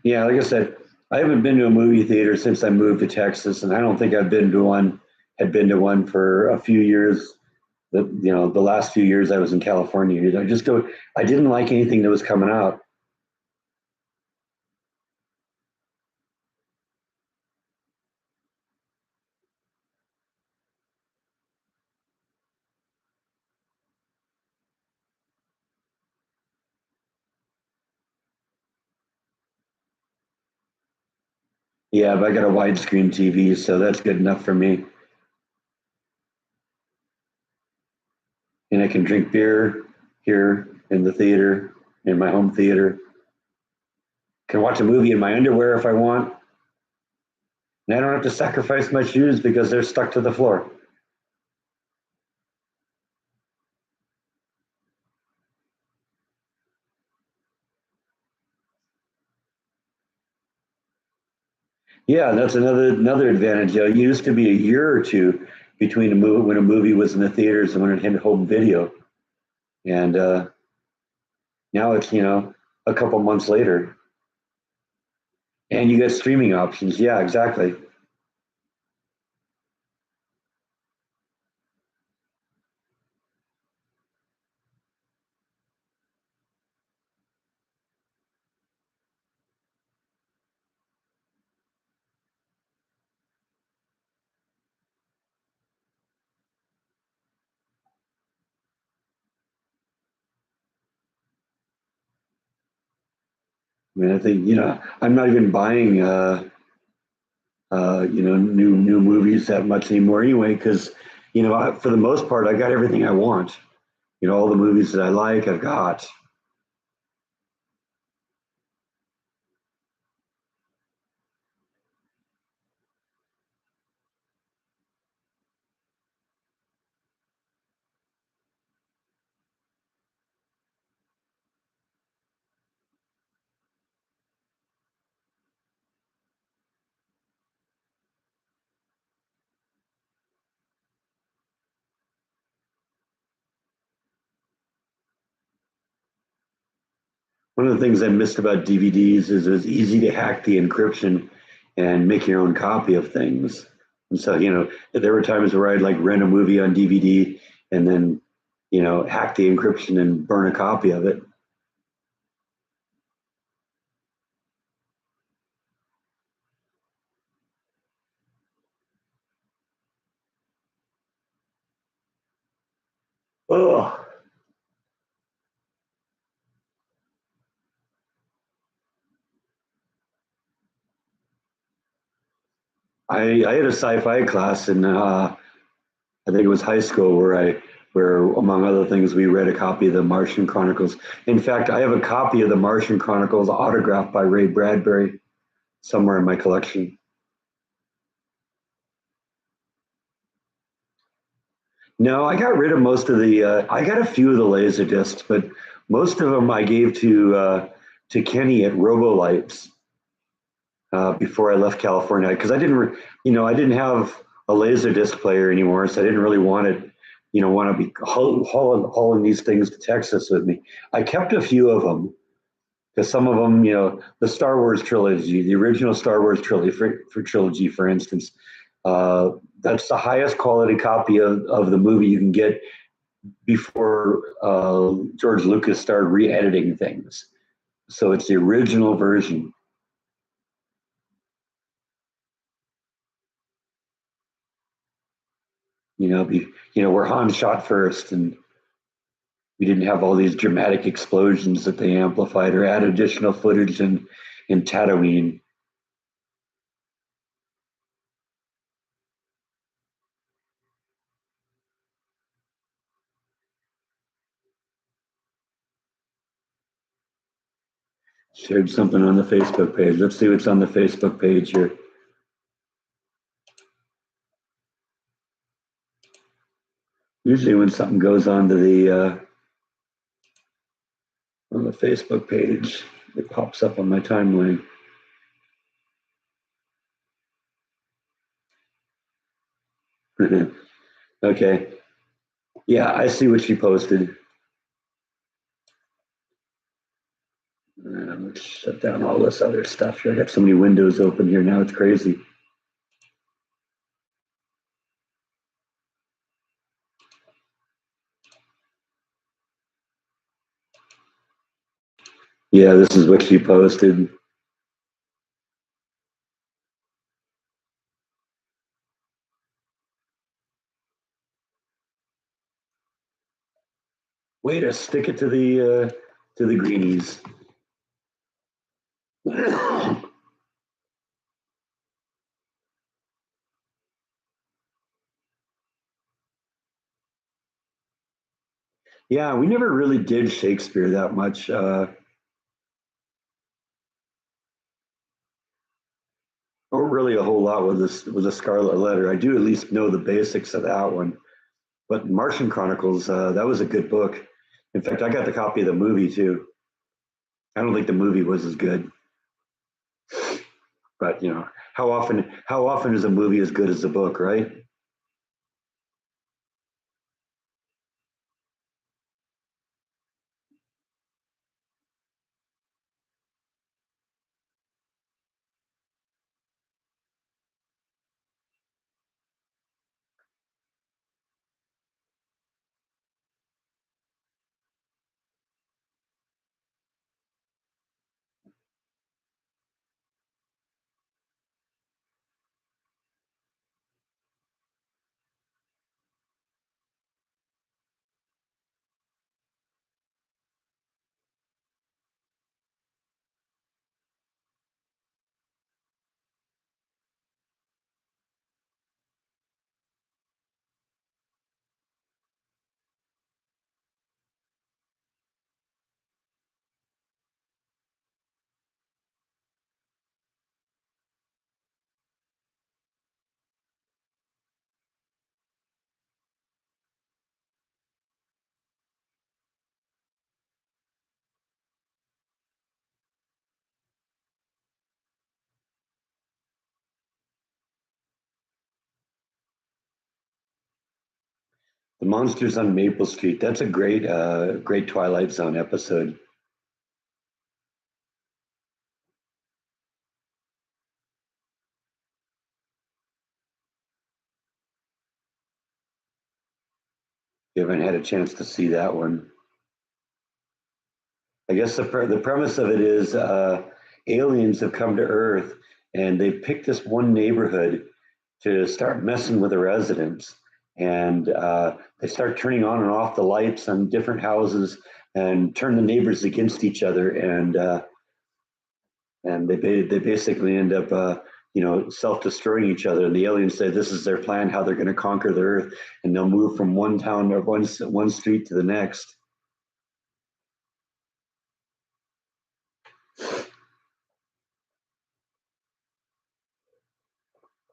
Yeah, like I said, I haven't been to a movie theater since I moved to Texas, and I don't think had been to one for a few years. The last few years I was in California. I didn't like anything that was coming out. Yeah, but I got a widescreen TV, so that's good enough for me. And I can drink beer here in the theater, in my home theater. Can watch a movie in my underwear if I want, and I don't have to sacrifice my shoes because they're stuck to the floor. Yeah, that's another advantage. It used to be a year or two between a movie when a movie was in the theaters and when it hit home video, and now it's a couple months later, and you get streaming options. Yeah, exactly. I mean, I think I'm not even buying new movies that much anymore anyway because for the most part I got everything I want. All the movies that I like I've got. One of the things I missed about DVDs is it's easy to hack the encryption and make your own copy of things. And so, there were times where I'd like rent a movie on DVD and then, hack the encryption and burn a copy of it. Oh, I had a sci-fi class in I think it was high school where, among other things, we read a copy of the Martian Chronicles. In fact, I have a copy of the Martian Chronicles autographed by Ray Bradbury somewhere in my collection. No, I got rid of most of the. I got a few of the laser discs, but most of them I gave to Kenny at Robolights before I left California because I didn't, I didn't have a laser disc player anymore, so I didn't really want it, want to be hauling these things to Texas with me. I kept a few of them because some of them, the Star Wars trilogy, the original Star Wars trilogy, for instance, that's the highest quality copy of the movie you can get before George Lucas started re-editing things. So it's the original version. Where Han shot first, and we didn't have all these dramatic explosions that they amplified or add additional footage in Tatooine. Shared something on the Facebook page. Let's see what's on the Facebook page here. Usually when something goes on the Facebook page, it pops up on my timeline. Okay. Yeah, I see what she posted. Let's shut down all this other stuff here. I got so many windows open here now, it's crazy. Yeah, this is what she posted. Way to stick it to the greenies. Yeah, we never really did Shakespeare that much. Or really a whole lot with this with the Scarlet Letter. I do at least know the basics of that one. But Martian Chronicles, that was a good book. In fact, I got the copy of the movie too. I don't think the movie was as good, but how often is a movie as good as the book, right? The Monsters on Maple Street. That's a great Twilight Zone episode. You haven't had a chance to see that one. I guess the premise of it is aliens have come to Earth and they picked this one neighborhood to start messing with the residents. And they start turning on and off the lights on different houses and turn the neighbors against each other. And they basically end up self-destroying each other. And the aliens say this is their plan, how they're going to conquer the Earth, and they'll move from one town or one street to the next.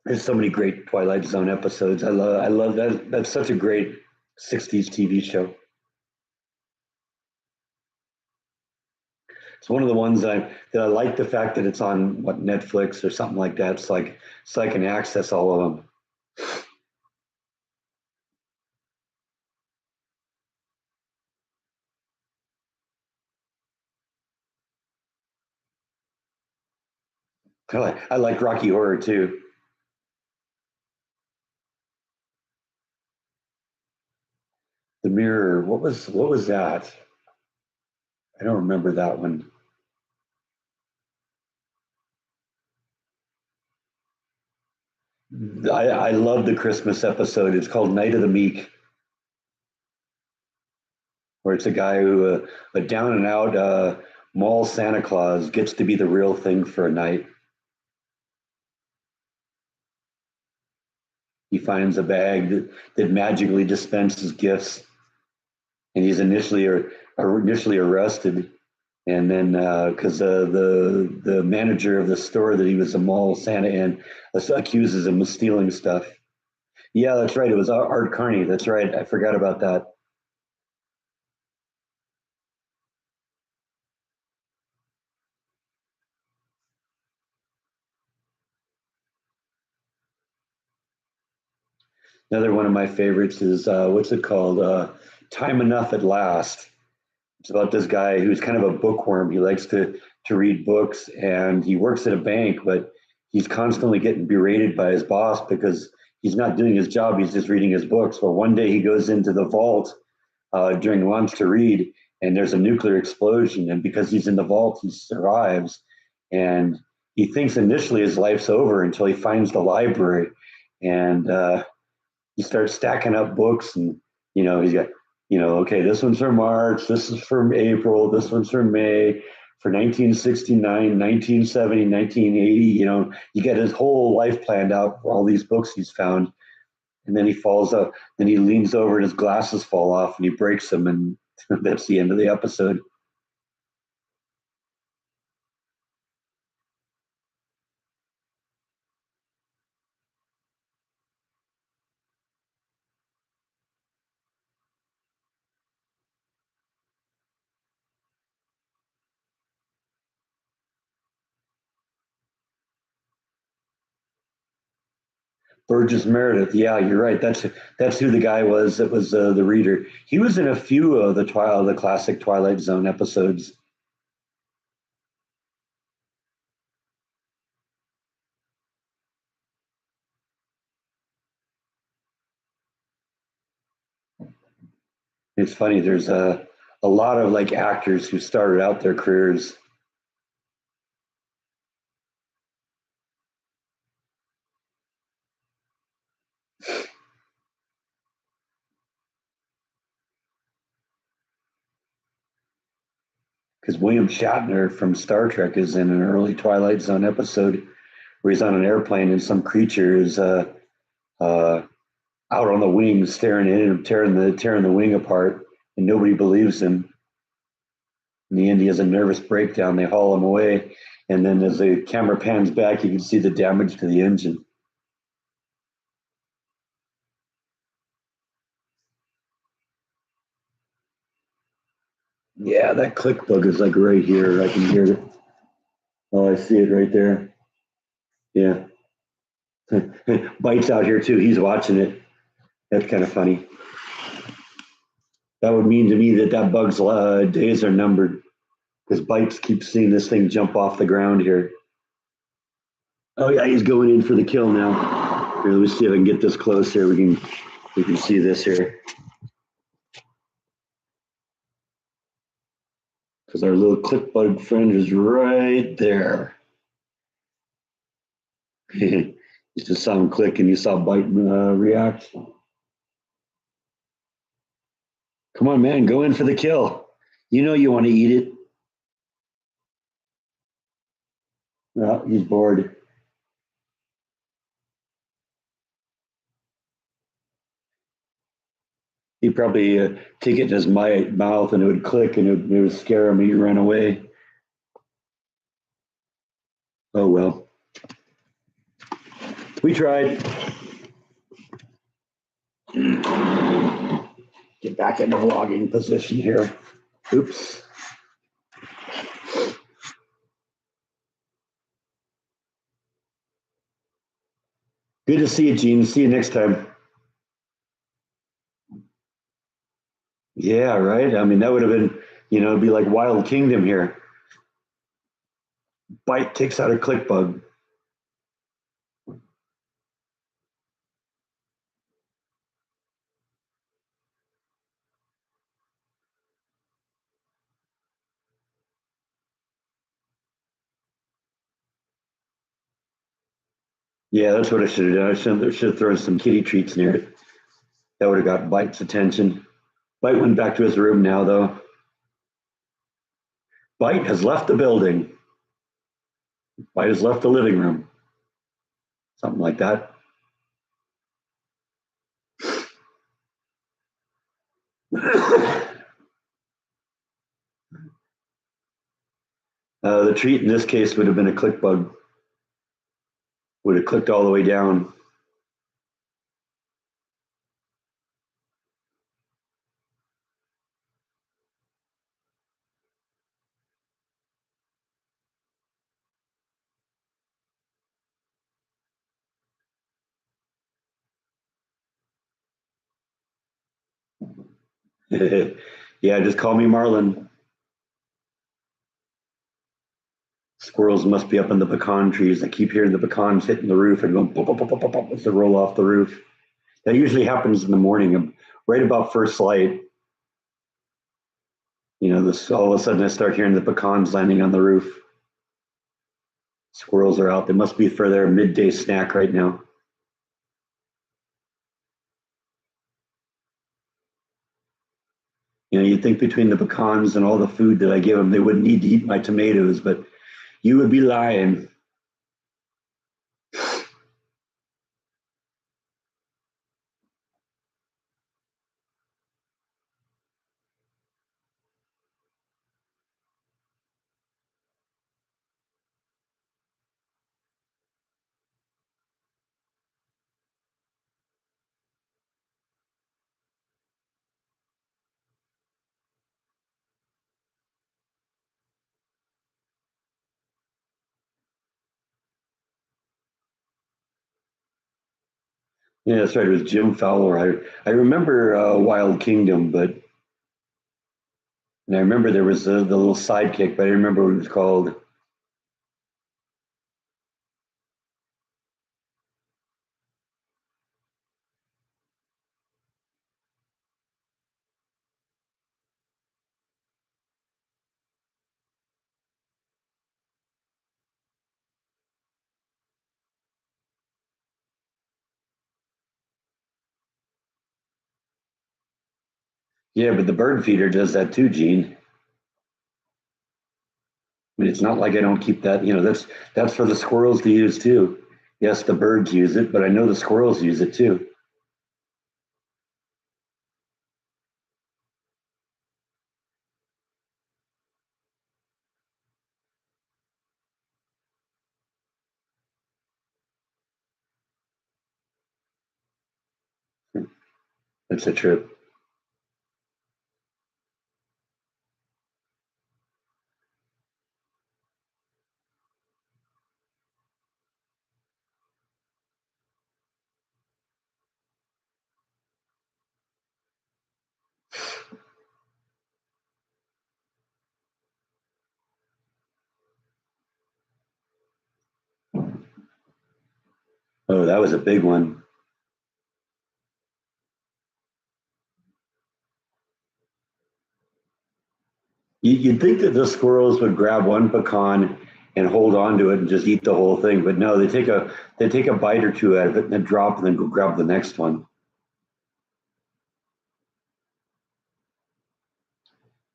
There's so many great Twilight Zone episodes. I love that. That's such a great '60s TV show. It's one of the ones that I like the fact that it's on Netflix or something like that. So I can access all of them. I like Rocky Horror too. The Mirror. What was that? I don't remember that one. I love the Christmas episode. It's called Night of the Meek, where it's a guy who a down and out mall Santa Claus gets to be the real thing for a night. He finds a bag that magically dispenses gifts, and he's initially arrested, and then because the manager of the store that he was a mall Santa in accuses him of stealing stuff. Yeah, that's right. It was Art Carney. That's right. I forgot about that. Another one of my favorites is what's it called? Time Enough at Last. It's about this guy who's kind of a bookworm. He likes to read books, and he works at a bank, but he's constantly getting berated by his boss because he's not doing his job. He's just reading his books. Well, one day he goes into the vault during lunch to read, and there's a nuclear explosion. And because he's in the vault, he survives. And he thinks initially his life's over until he finds the library, and he starts stacking up books, and he's got, okay, this one's for March, this is from April, this one's for May, for 1969, 1970, 1980. You get his whole life planned out for all these books he's found. And then he falls up, then he leans over and his glasses fall off and he breaks them, and that's the end of the episode. Burgess Meredith. Yeah, you're right. That's who the guy was. That was the reader. He was in a few of the classic Twilight Zone episodes. It's funny. There's a lot of like actors who started out their careers because William Shatner from Star Trek is in an early Twilight Zone episode where he's on an airplane and some creature is uh, out on the wing staring at him, tearing the wing apart, and nobody believes him. In the end, he has a nervous breakdown. They haul him away, and then as the camera pans back, you can see the damage to the engine. Yeah, that click bug is like right here. I can hear it. Oh, I see it right there. Yeah. Bite's out here too. He's watching it. That's kind of funny. That would mean to me that bug's days are numbered because Bites keeps seeing this thing jump off the ground here. Oh yeah, he's going in for the kill now. Here, let me see if I can get this close here. We can see this here because our little click bug friend is right there. You just saw him click and you saw Bite react. Come on, man, go in for the kill. You know you want to eat it. Well, he's bored. He'd probably take it in his mouth and it would click and it would scare him and he'd run away. Oh well. We tried. Get back in the vlogging position here. Oops. Good to see you, Gene. See you next time. Yeah, right. I mean, that would have been, it'd be like Wild Kingdom here. Bite takes out a click bug. Yeah, that's what I should have done. I should have thrown some kitty treats near it. That would have got Bite's attention. Bite went back to his room now, though. Bite has left the building. Bite has left the living room. Something like that. The treat in this case would have been a click bug. Would have clicked all the way down. Yeah, just call me Marlin. Squirrels must be up in the pecan trees. I keep hearing the pecans hitting the roof and going pop, pop, pop, pop, pop, as they roll off the roof. That usually happens in the morning, right about first light. This all of a sudden I start hearing the pecans landing on the roof. Squirrels are out. They must be for their midday snack right now. You'd think between the pecans and all the food that I give them, they wouldn't need to eat my tomatoes, but you would be lying. Yeah, that's right. It was Jim Fowler. I remember Wild Kingdom, and I remember there was the little sidekick, but I didn't remember what it was called. Yeah, but the bird feeder does that too, Gene. I mean, it's not like I don't keep that. That's for the squirrels to use too. Yes, the birds use it, but I know the squirrels use it too. That's a trip. Oh, that was a big one. You'd think that the squirrels would grab one pecan and hold on to it and just eat the whole thing, but no, they take a bite or two out of it and then drop and then go grab the next one.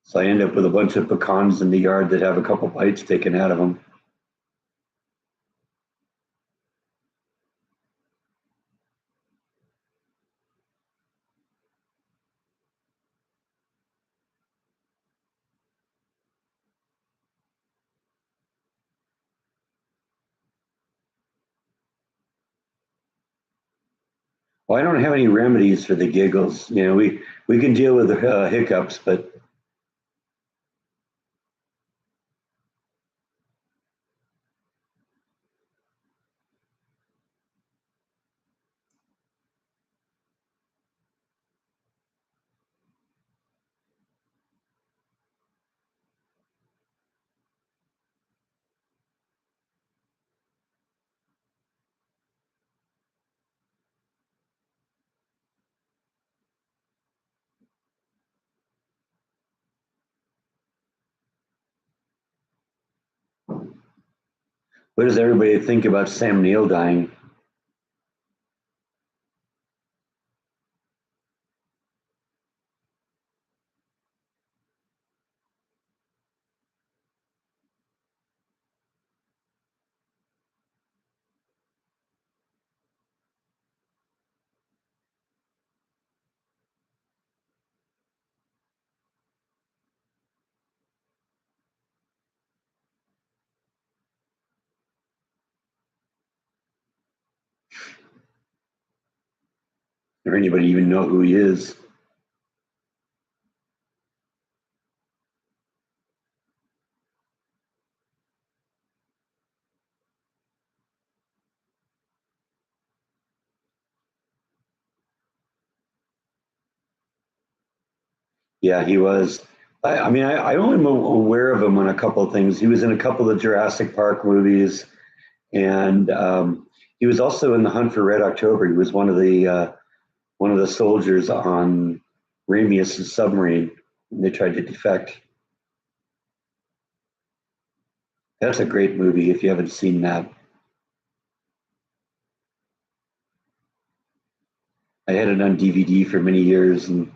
So I end up with a bunch of pecans in the yard that have a couple bites taken out of them. Well, I don't have any remedies for the giggles. You know, we can deal with the hiccups, but what does everybody think about Sam Neill dying? Or anybody even know who he is? Yeah, he was. I mean, I only am aware of him on a couple of things. He was in a couple of Jurassic Park movies, and he was also in The Hunt for Red October. He was one of the soldiers on Ramius' submarine when they tried to defect. That's a great movie if you haven't seen that. I had it on DVD for many years, and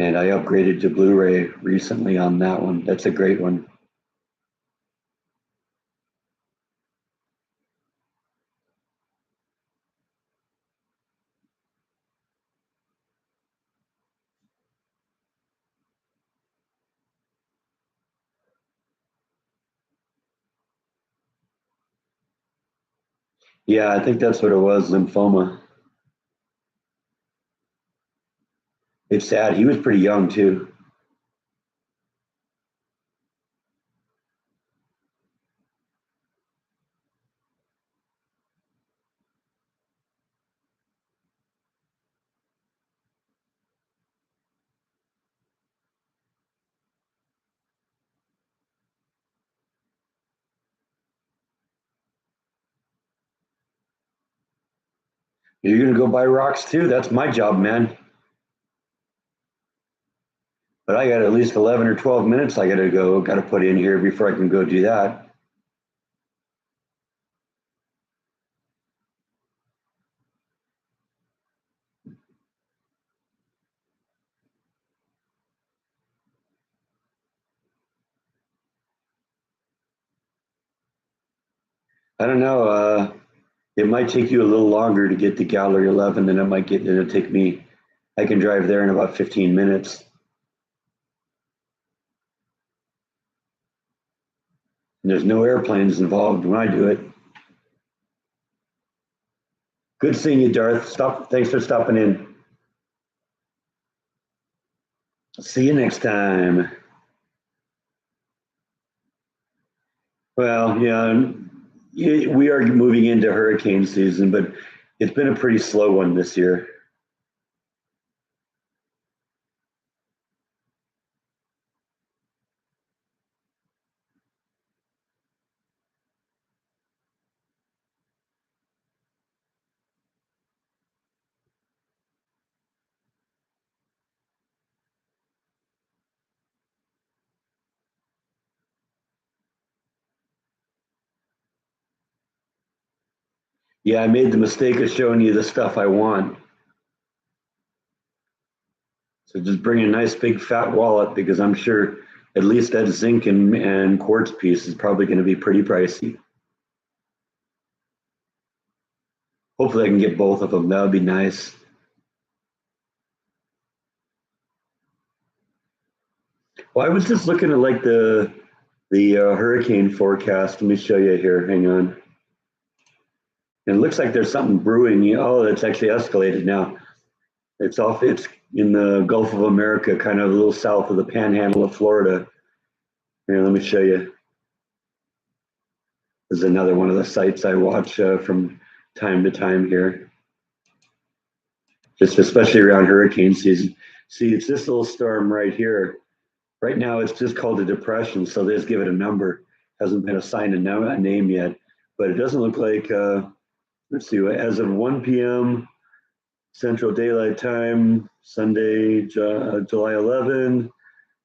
I upgraded to Blu-ray recently on that one. That's a great one. Yeah, I think that's what it was, lymphoma. It's sad. He was pretty young too. You're gonna go buy rocks too? That's my job, man. But I got at least 11 or 12 minutes got to put in here before I can go do that. I don't know. It might take you a little longer to get to Gallery 11 than it'll take me. I can drive there in about 15 minutes. And there's no airplanes involved when I do it. Good seeing you, Darth. Thanks for stopping in. See you next time. Well, yeah, we are moving into hurricane season, but it's been a pretty slow one this year. Yeah, I made the mistake of showing you the stuff I want. So just bring a nice big fat wallet because I'm sure at least that zinc and quartz piece is probably going to be pretty pricey. Hopefully I can get both of them. That would be nice. Well, I was just looking at like the hurricane forecast. Let me show you here. Hang on. It looks like there's something brewing. Oh, it's actually escalated now. It's off. It's in the Gulf of America, kind of a little south of the Panhandle of Florida. Here, let me show you. This is another one of the sites I watch from time to time here, just especially around hurricane season. See, it's this little storm right here. Right now, it's just called a depression, so they just give it a number. Hasn't been assigned a name yet, but it doesn't look like. Let's see. As of 1 p.m. Central Daylight Time, Sunday, July 11.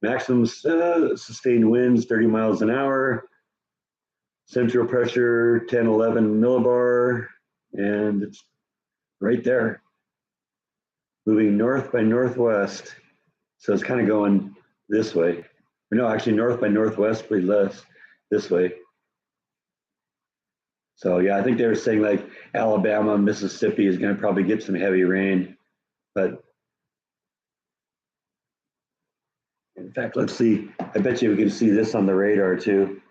Maximum sustained winds 30 miles an hour. Central pressure 1011 millibar, and it's right there, moving north by northwest. So it's kind of going this way. No, actually north by northwest, but less this way. So yeah, I think they were saying like Alabama, Mississippi is going to probably get some heavy rain. But in fact, let's see. I bet you we can see this on the radar too.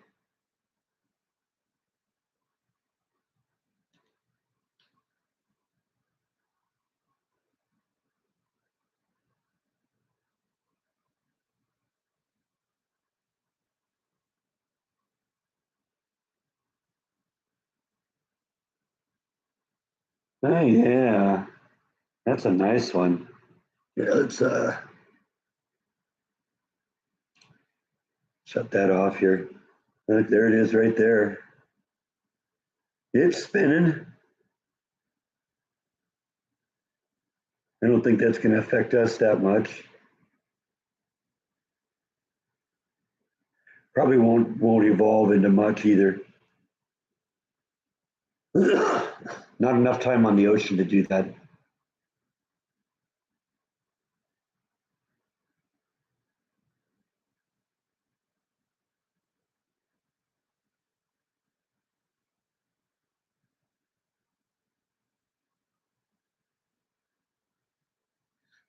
Oh yeah, that's a nice one. Yeah, let's shut that off here. Look, there it is right there. It's spinning. I don't think that's going to affect us that much. Probably won't evolve into much either. Not enough time on the ocean to do that.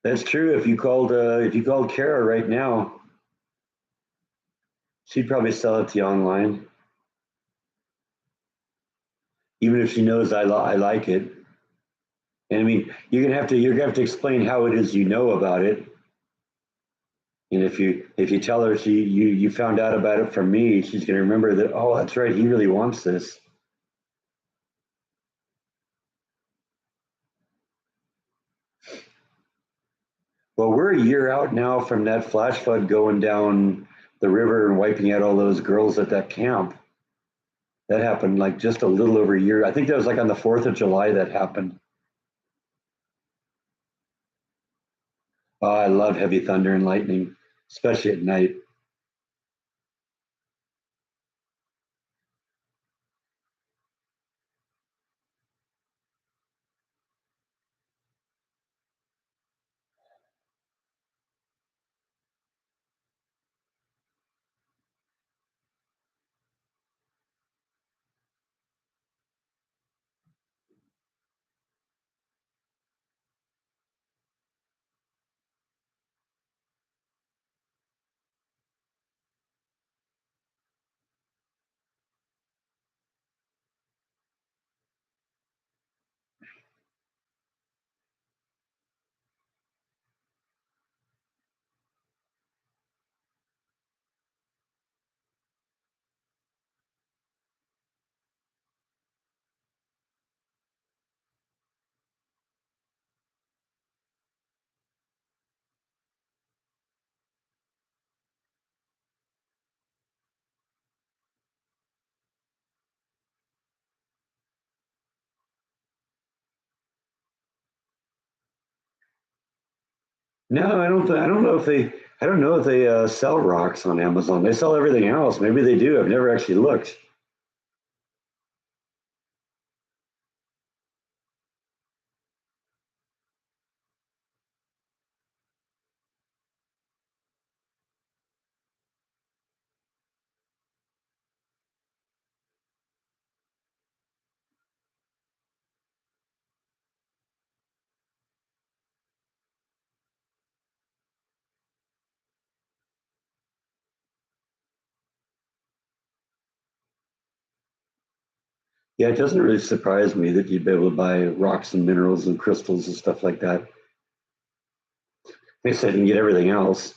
That's true. If you called Kara right now, she'd probably sell it to you online, even if she knows I like it. And I mean, you're gonna have to explain how it is you know about it. And if you tell her you found out about it from me, she's gonna remember that. Oh, that's right. He really wants this. Well, we're a year out now from that flash flood going down the river and wiping out all those girls at that camp. That happened like just a little over a year. I think that was like on the 4th of July that happened. Oh, I love heavy thunder and lightning, especially at night. No, I don't. I don't know if they. I don't know if they sell rocks on Amazon. They sell everything else. Maybe they do. I've never actually looked. Yeah, it doesn't really surprise me that you'd be able to buy rocks and minerals and crystals and stuff like that. They said you can get everything else.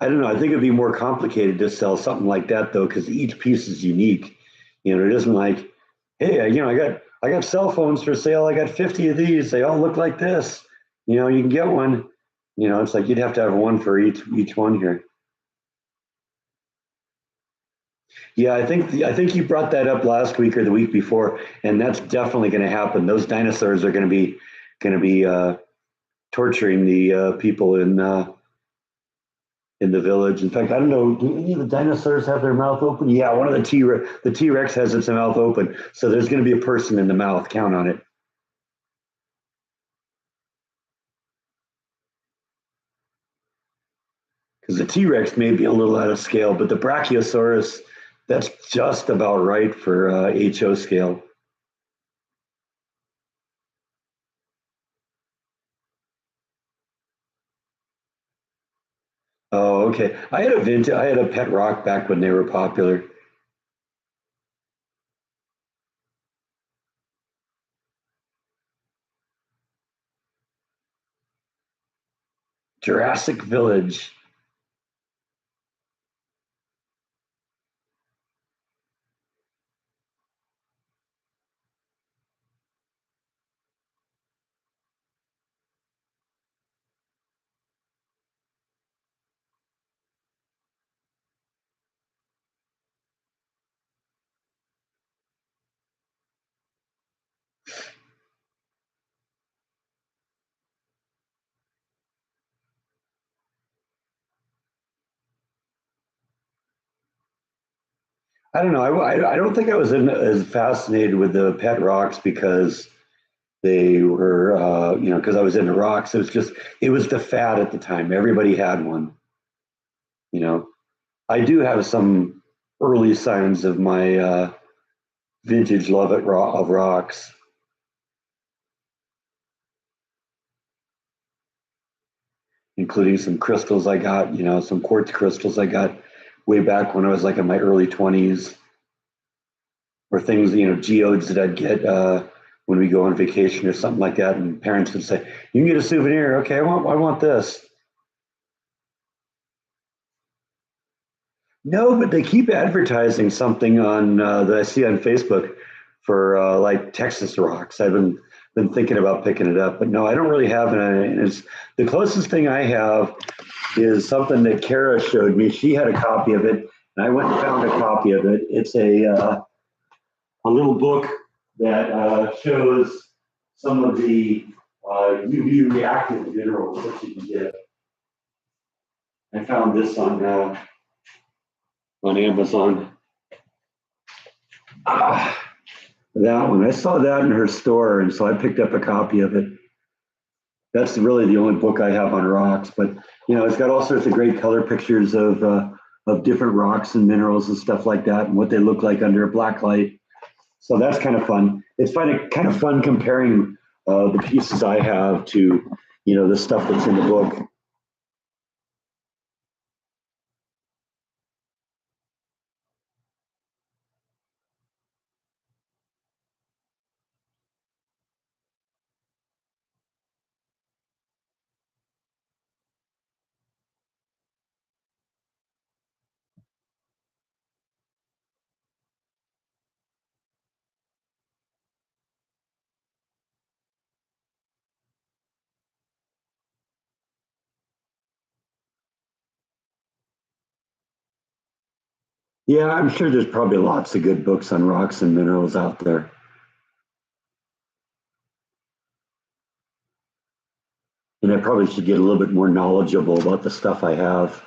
I don't know. I think it'd be more complicated to sell something like that though, because each piece is unique. It isn't like, hey, I got cell phones for sale. I got 50 of these. They all look like this. You can get one. It's like you'd have to have one for each one here. Yeah, I think you brought that up last week or the week before, and that's definitely going to happen. Those dinosaurs are going to be torturing the people in the village. In fact, I don't know. Do any of the dinosaurs have their mouth open? Yeah, one of the T Rex has its mouth open. So there's going to be a person in the mouth. Count on it. Because the T Rex may be a little out of scale, but the Brachiosaurus, that's just about right for HO scale. Oh, okay. I had a pet rock back when they were popular. Jurassic Village. I don't know. I don't think I was as fascinated with the pet rocks because they were, because I was into rocks. It was the fad at the time. Everybody had one. You know, I do have some early signs of my vintage love of rocks, including some crystals I got. Some quartz crystals I got way back when I was like in my early 20s, or things, geodes that I'd get when we go on vacation or something like that, and parents would say, "You can get a souvenir." Okay, I want this. No, but they keep advertising something on that I see on Facebook for like Texas rocks. I've been thinking about picking it up, but no, I don't really have it. It's the closest thing I have is something that Kara showed me. She had a copy of it, and I went and found a copy of it. It's a little book that shows some of the UV reactive minerals that you can get. I found this on Amazon. Ah, that one. I saw that in her store, and so I picked up a copy of it. That's really the only book I have on rocks, but it's got all sorts of great color pictures of different rocks and minerals and stuff like that, and what they look like under a black light. So that's kind of fun. It's kind of fun comparing the pieces I have to the stuff that's in the book. Yeah, I'm sure there's probably lots of good books on rocks and minerals out there. And I probably should get a little bit more knowledgeable about the stuff I have.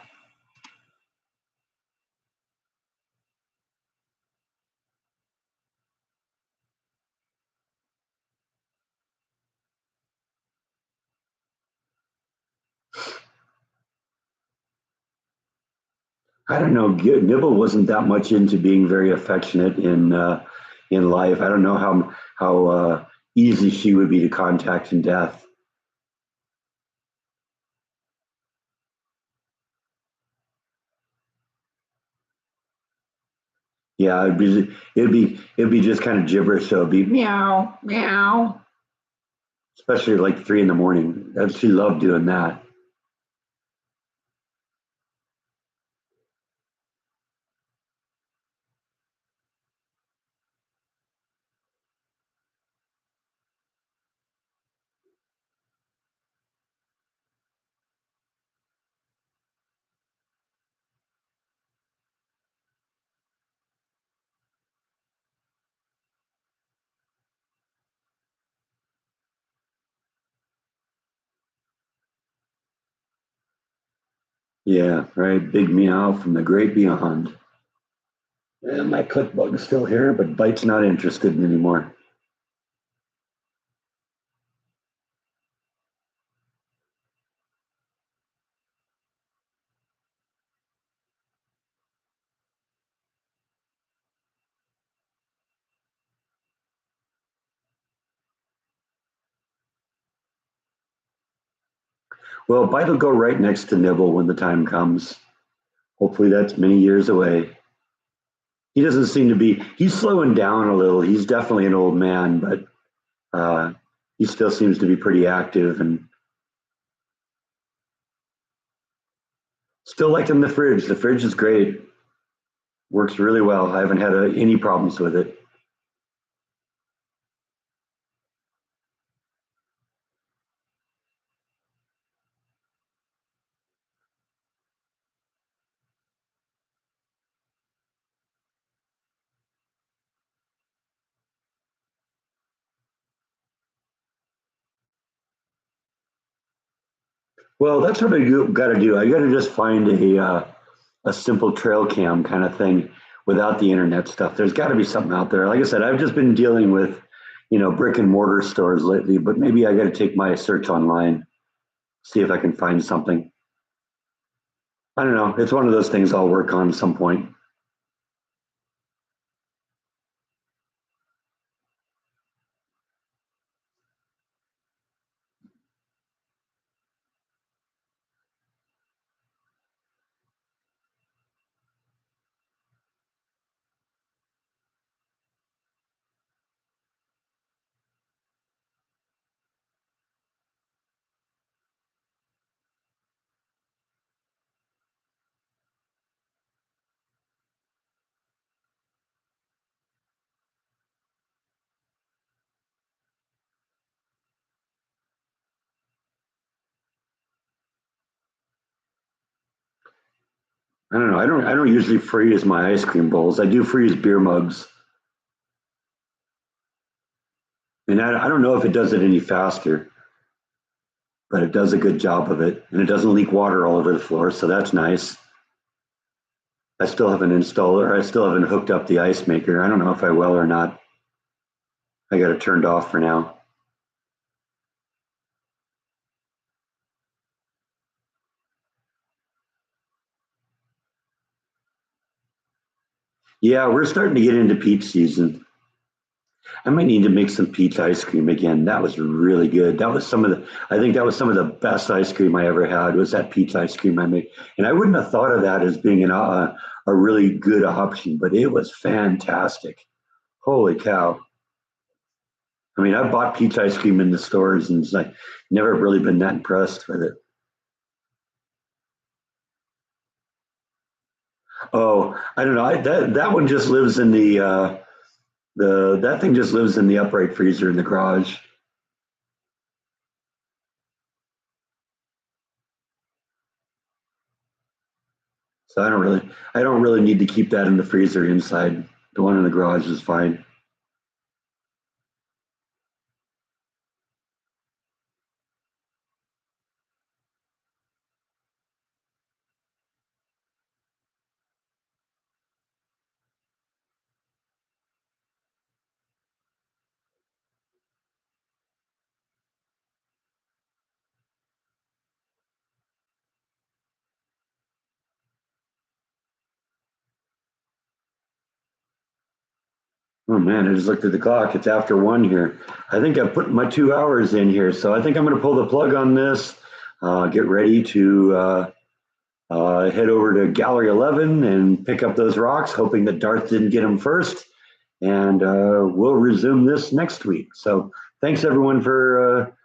I don't know. Nibble wasn't that much into being very affectionate in life. I don't know how easy she would be to contact in death. Yeah, it'd be just kind of gibberish. So it'd be meow meow, especially like 3 in the morning. She loved doing that. Yeah, right. Big meow from the great beyond. My click bug's still here, but Bite's not interested anymore. Well, Bite will go right next to Nibble when the time comes. Hopefully, that's many years away. He doesn't seem to be. He's slowing down a little. He's definitely an old man, but uh, he still seems to be pretty active and still like in the fridge. The fridge is great. Works really well. I haven't had any problems with it. Well, that's what I got to do. I got to just find a simple trail cam kind of thing without the internet stuff. There's got to be something out there. Like I said, I've just been dealing with, brick and mortar stores lately, but maybe I got to take my search online, see if I can find something. I don't know. It's one of those things I'll work on at some point. I don't know. I don't usually freeze my ice cream bowls. I do freeze beer mugs. And I don't know if it does it any faster, but it does a good job of it. And it doesn't leak water all over the floor, so that's nice. I still haven't installed or I still haven't hooked up the ice maker. I don't know if I will or not. I got it turned off for now. Yeah, we're starting to get into peach season. I might need to make some peach ice cream again. That was really good. I think that was some of the best ice cream I ever had was that peach ice cream I made. And I wouldn't have thought of that as being a really good option, but it was fantastic. Holy cow. I mean, I've bought peach ice cream in the stores and it's like never really been that impressed with it. Oh, I don't know. That one just lives in the that thing just lives in the upright freezer in the garage. So I don't really need to keep that in the freezer inside. The one in the garage is fine. Oh man, I just looked at the clock. It's after 1 here. I think I put my 2 hours in here, so I think I'm going to pull the plug on this. Get ready to head over to Gallery 11 and pick up those rocks, hoping that Darth didn't get them first. And we'll resume this next week. So thanks everyone for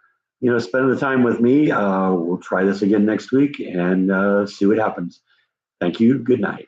spending the time with me. We'll try this again next week and see what happens. Thank you. Good night.